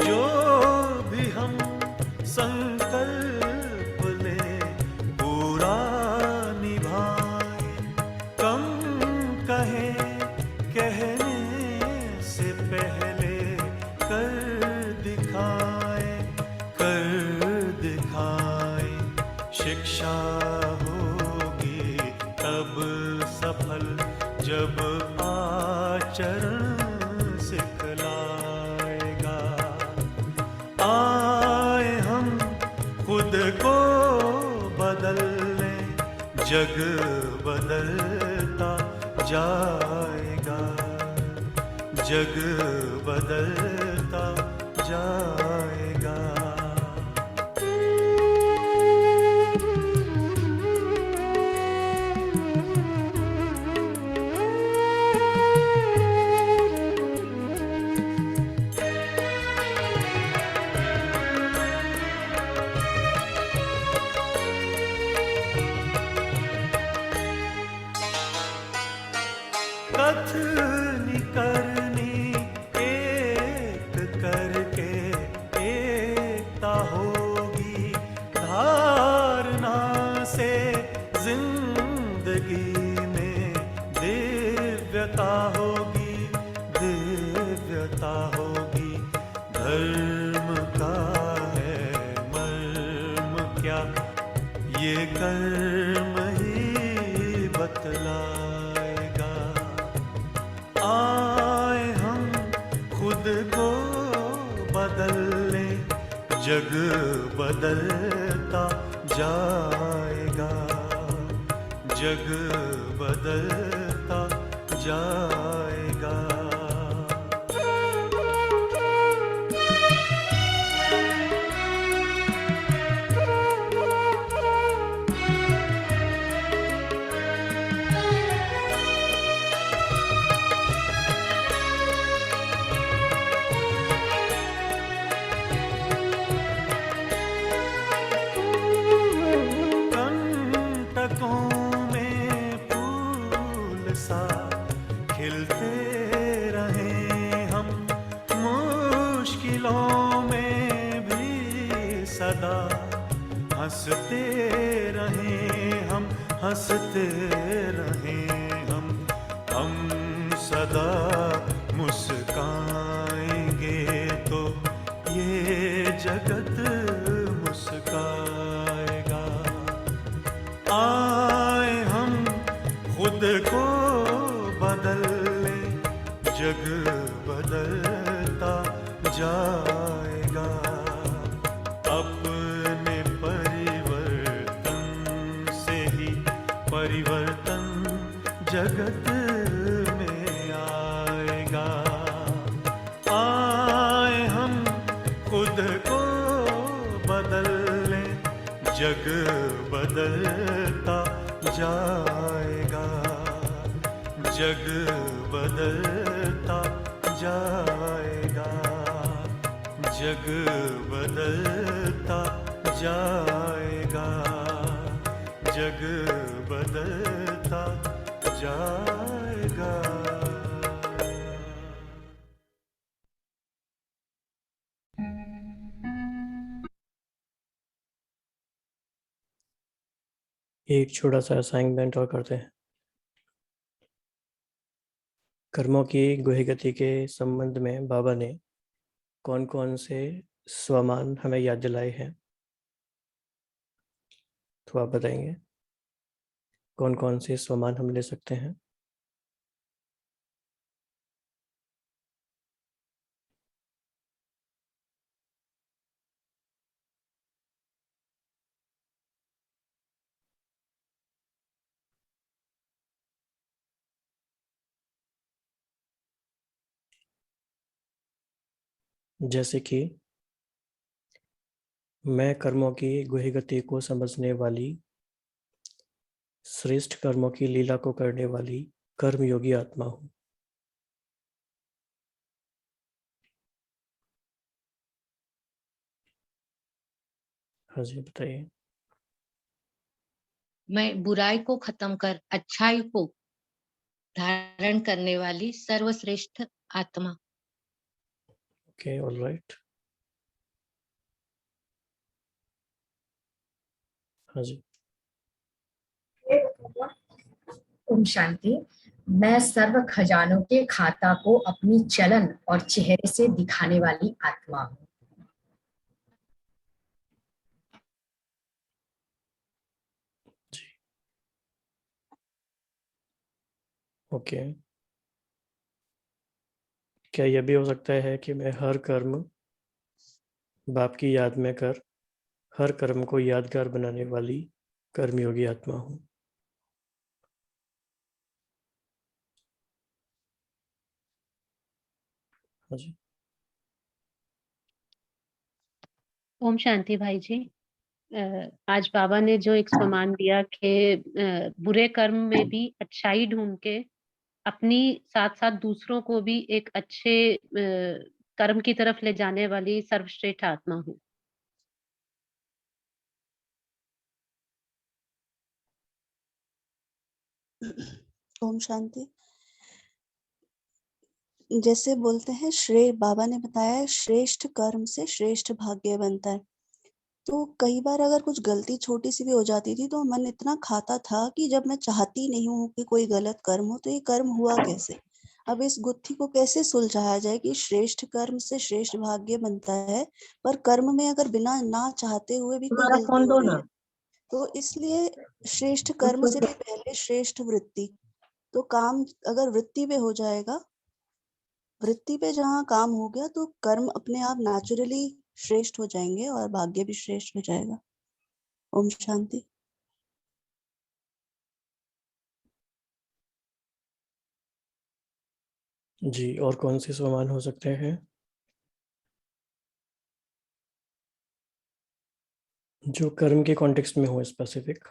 जो भी हम संकल्प लें पूरा निभाएं, कम कहें कहने से पहले कर दिखाएं, कर दिखाएं। शिक्षा होगी तब सफल जब आचरण सिखलाएगा। आए हम खुद को बदल लें, जग बदलता जाएगा। जग बदलता जाएगा। कथनी करनी एक करके एकता होगी। धारणा से जिंदगी में दिव्यता होगी, दिव्यता होगी। धर्म का है मर्म क्या, ये कर्म ही बतलाएगा। आए हम खुद को बदल लें, जग बदलता जाएगा। जग बदलता जाएगा। कंटकों में फूल सा खिलते रहें हम, मुश्किलों में भी सदा हंसते रहें हम, हंसते रहें हम सदा मुस्काएंगे तो ये जगत मुस्काएगा। आए हम खुद को बदल लें, जग बदलता जाएगा। अपने परिवर्तन से ही परिवर्तन जगत में आएगा। आए हम खुद को बदल लें, जग बदलता जाएगा। जग बदलता जाएगा। जग बदलता जाएगा। जग बदलता जाएगा। एक छोटा सा असाइनमेंट और करते हैं। कर्मों की गुहि गति के संबंध में बाबा ने कौन कौन से स्वमान हमें याद दिलाए हैं। तो आप बताएंगे कौन कौन से स्वमान हम ले सकते हैं? जैसे कि मैं कर्मों की गुहि गति को समझने वाली, श्रेष्ठ कर्मों की लीला को करने वाली कर्मयोगी आत्मा हूँ। हाँ जी, बताइए। मैं बुराई को खत्म कर अच्छाई को धारण करने वाली सर्वश्रेष्ठ आत्मा। Okay, all right. हाँ जी। ओम शांति। मैं सर्व खजानों के खाता को अपनी चलन और चेहरे से दिखाने वाली आत्मा हूँ। ओके, क्या यह भी हो सकता है कि मैं हर कर्म बाप की याद में कर हर कर्म को यादगार बनाने वाली कर्मयोगी आत्मा हूँ? हाँ जी। ओम शांति भाई जी। आज बाबा ने जो एक सम्मान दिया कि बुरे कर्म में भी अच्छाई ढूंढ के अपनी साथ साथ दूसरों को भी एक अच्छे कर्म की तरफ ले जाने वाली सर्वश्रेष्ठ आत्मा हूँ। ओम शांति। जैसे बोलते हैं बाबा ने बताया श्रेष्ठ कर्म से श्रेष्ठ भाग्य बनता है। तो कई बार अगर कुछ गलती छोटी सी भी हो जाती थी तो मन इतना खाता था कि जब मैं चाहती नहीं हूँ कि कोई गलत कर्म हो तो ये कर्म हुआ कैसे। अब इस गुत्थी को कैसे सुलझाया जाए कि श्रेष्ठ कर्म से श्रेष्ठ भाग्य बनता है, पर कर्म में अगर बिना ना चाहते हुए भी कोई गलती हो रही है तो इसलिए श्रेष्ठ कर्म से भी पहले श्रेष्ठ वृत्ति। तो काम अगर वृत्ति पे हो जाएगा, वृत्ति पे जहाँ काम हो गया तो कर्म अपने आप नेचुरली श्रेष्ठ हो जाएंगे और भाग्य भी श्रेष्ठ हो जाएगा। ओम शांति। जी, और कौन से स्वमान हो सकते हैं जो कर्म के कॉन्टेक्स्ट में हो स्पेसिफिक?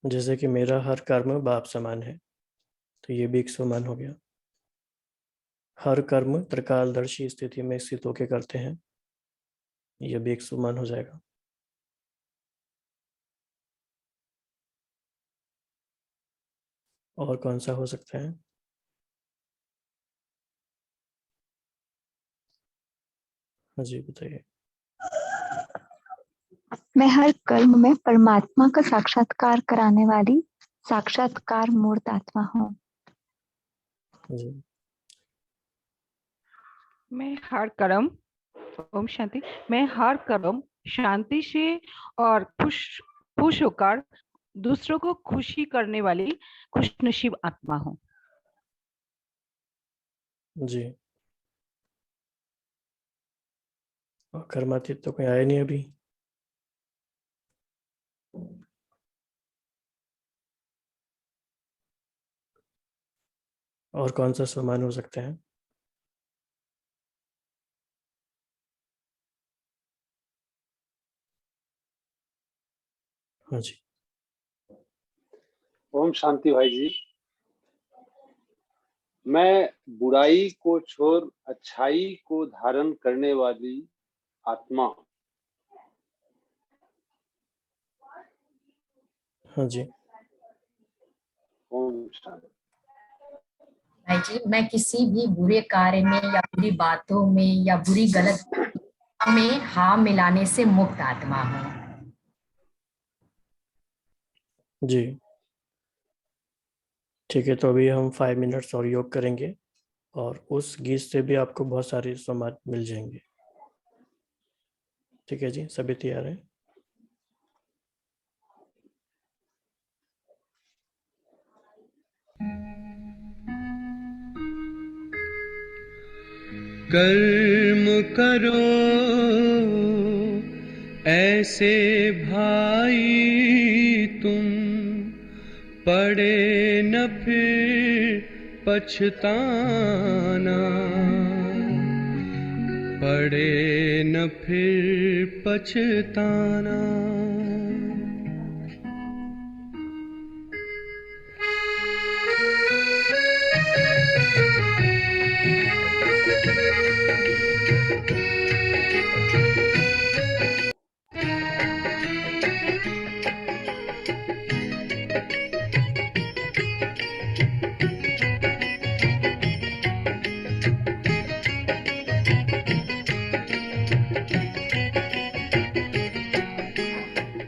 जैसे कि मेरा हर कर्म बाप समान है, तो ये भी एक स्वमान हो गया। हर कर्म त्रिकालदर्शी स्थिति में स्थित होकर करते हैं, यह भी एक स्वमान हो जाएगा। और कौन सा हो सकता है? हाँ जी, बताइए। मैं हर कर्म में परमात्मा का साक्षात्कार कराने वाली साक्षात्कार मूर्त आत्मा हूँ। जी। मैं हर कर्म, ओम शांति, मैं हर कर्म शांति से और खुश होकर दूसरों को खुशी करने वाली खुशनसीब आत्मा हूँ। जी। और कर्मातीत तो कोई आया नहीं अभी। और कौन सा स्वमान हो सकता है? हाँ जी। ओम शांति भाई जी। मैं बुराई को छोड़ अच्छाई को धारण करने वाली आत्मा। हाँ जी। ओम शांति। भाई जी, मैं किसी भी बुरे कार्य में या बुरी बातों में या बुरी गलत में हाँ मिलाने से मुक्त आत्मा हूँ। जी, ठीक है। तो अभी हम 5 मिनट्स और योग करेंगे। और उस गीत से भी आपको बहुत सारे समाज मिल जाएंगे। ठीक है जी, सभी तैयार है? कर्म करो ऐसे भाई तुम, पड़े न फिर पछताना, पड़े न फिर पछताना।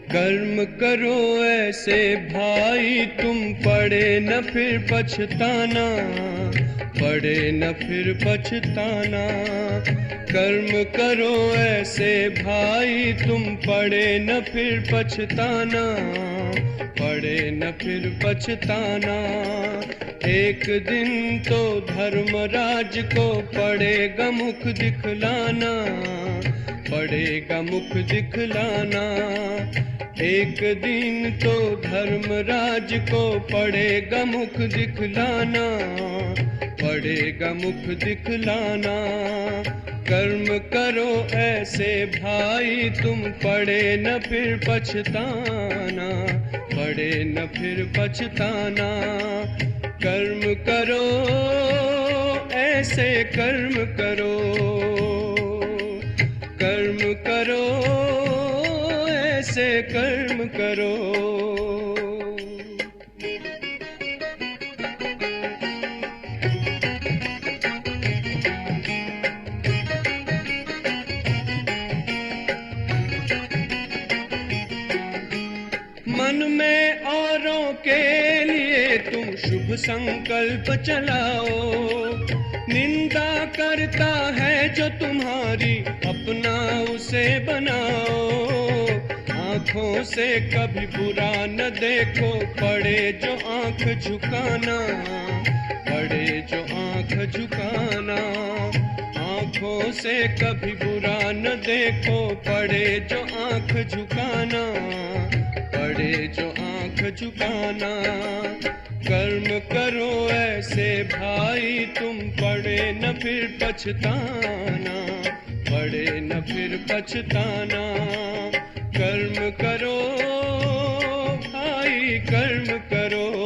कर्म करो ऐसे भाई तुम, पड़े न फिर पछताना, पड़े न फिर पछताना। कर्म करो ऐसे भाई तुम, पड़े न फिर पछताना, पड़े न फिर पछताना। एक दिन तो धर्मराज को पड़ेगा मुख दिखलाना, पड़ेगा मुख दिखलाना। एक दिन तो धर्मराज को पड़ेगा मुख दिखलाना, पड़ेगा मुख दिखलाना। कर्म करो ऐसे भाई तुम, पड़े न फिर पछताना, पड़े न फिर पछताना। कर्म करो ऐसे कर्म करो, कर्म करो ऐसे कर्म करो। मन में औरों के लिए तुम शुभ संकल्प चलाओ, निंदा करता है जो तुम्हारी अपना उसे बनाओ। आँखों से कभी बुरा न देखो, पड़े जो आँख झुकाना, पड़े जो आँख झुकाना। आँखों से कभी बुरा न देखो, पड़े जो आँख झुकाना, पड़े जो आँख झुकाना। कर्म करो ऐसे भाई तुम, पड़े न फिर पछताना, पड़े न फिर पछताना। कर्म करो भाई कर्म करो।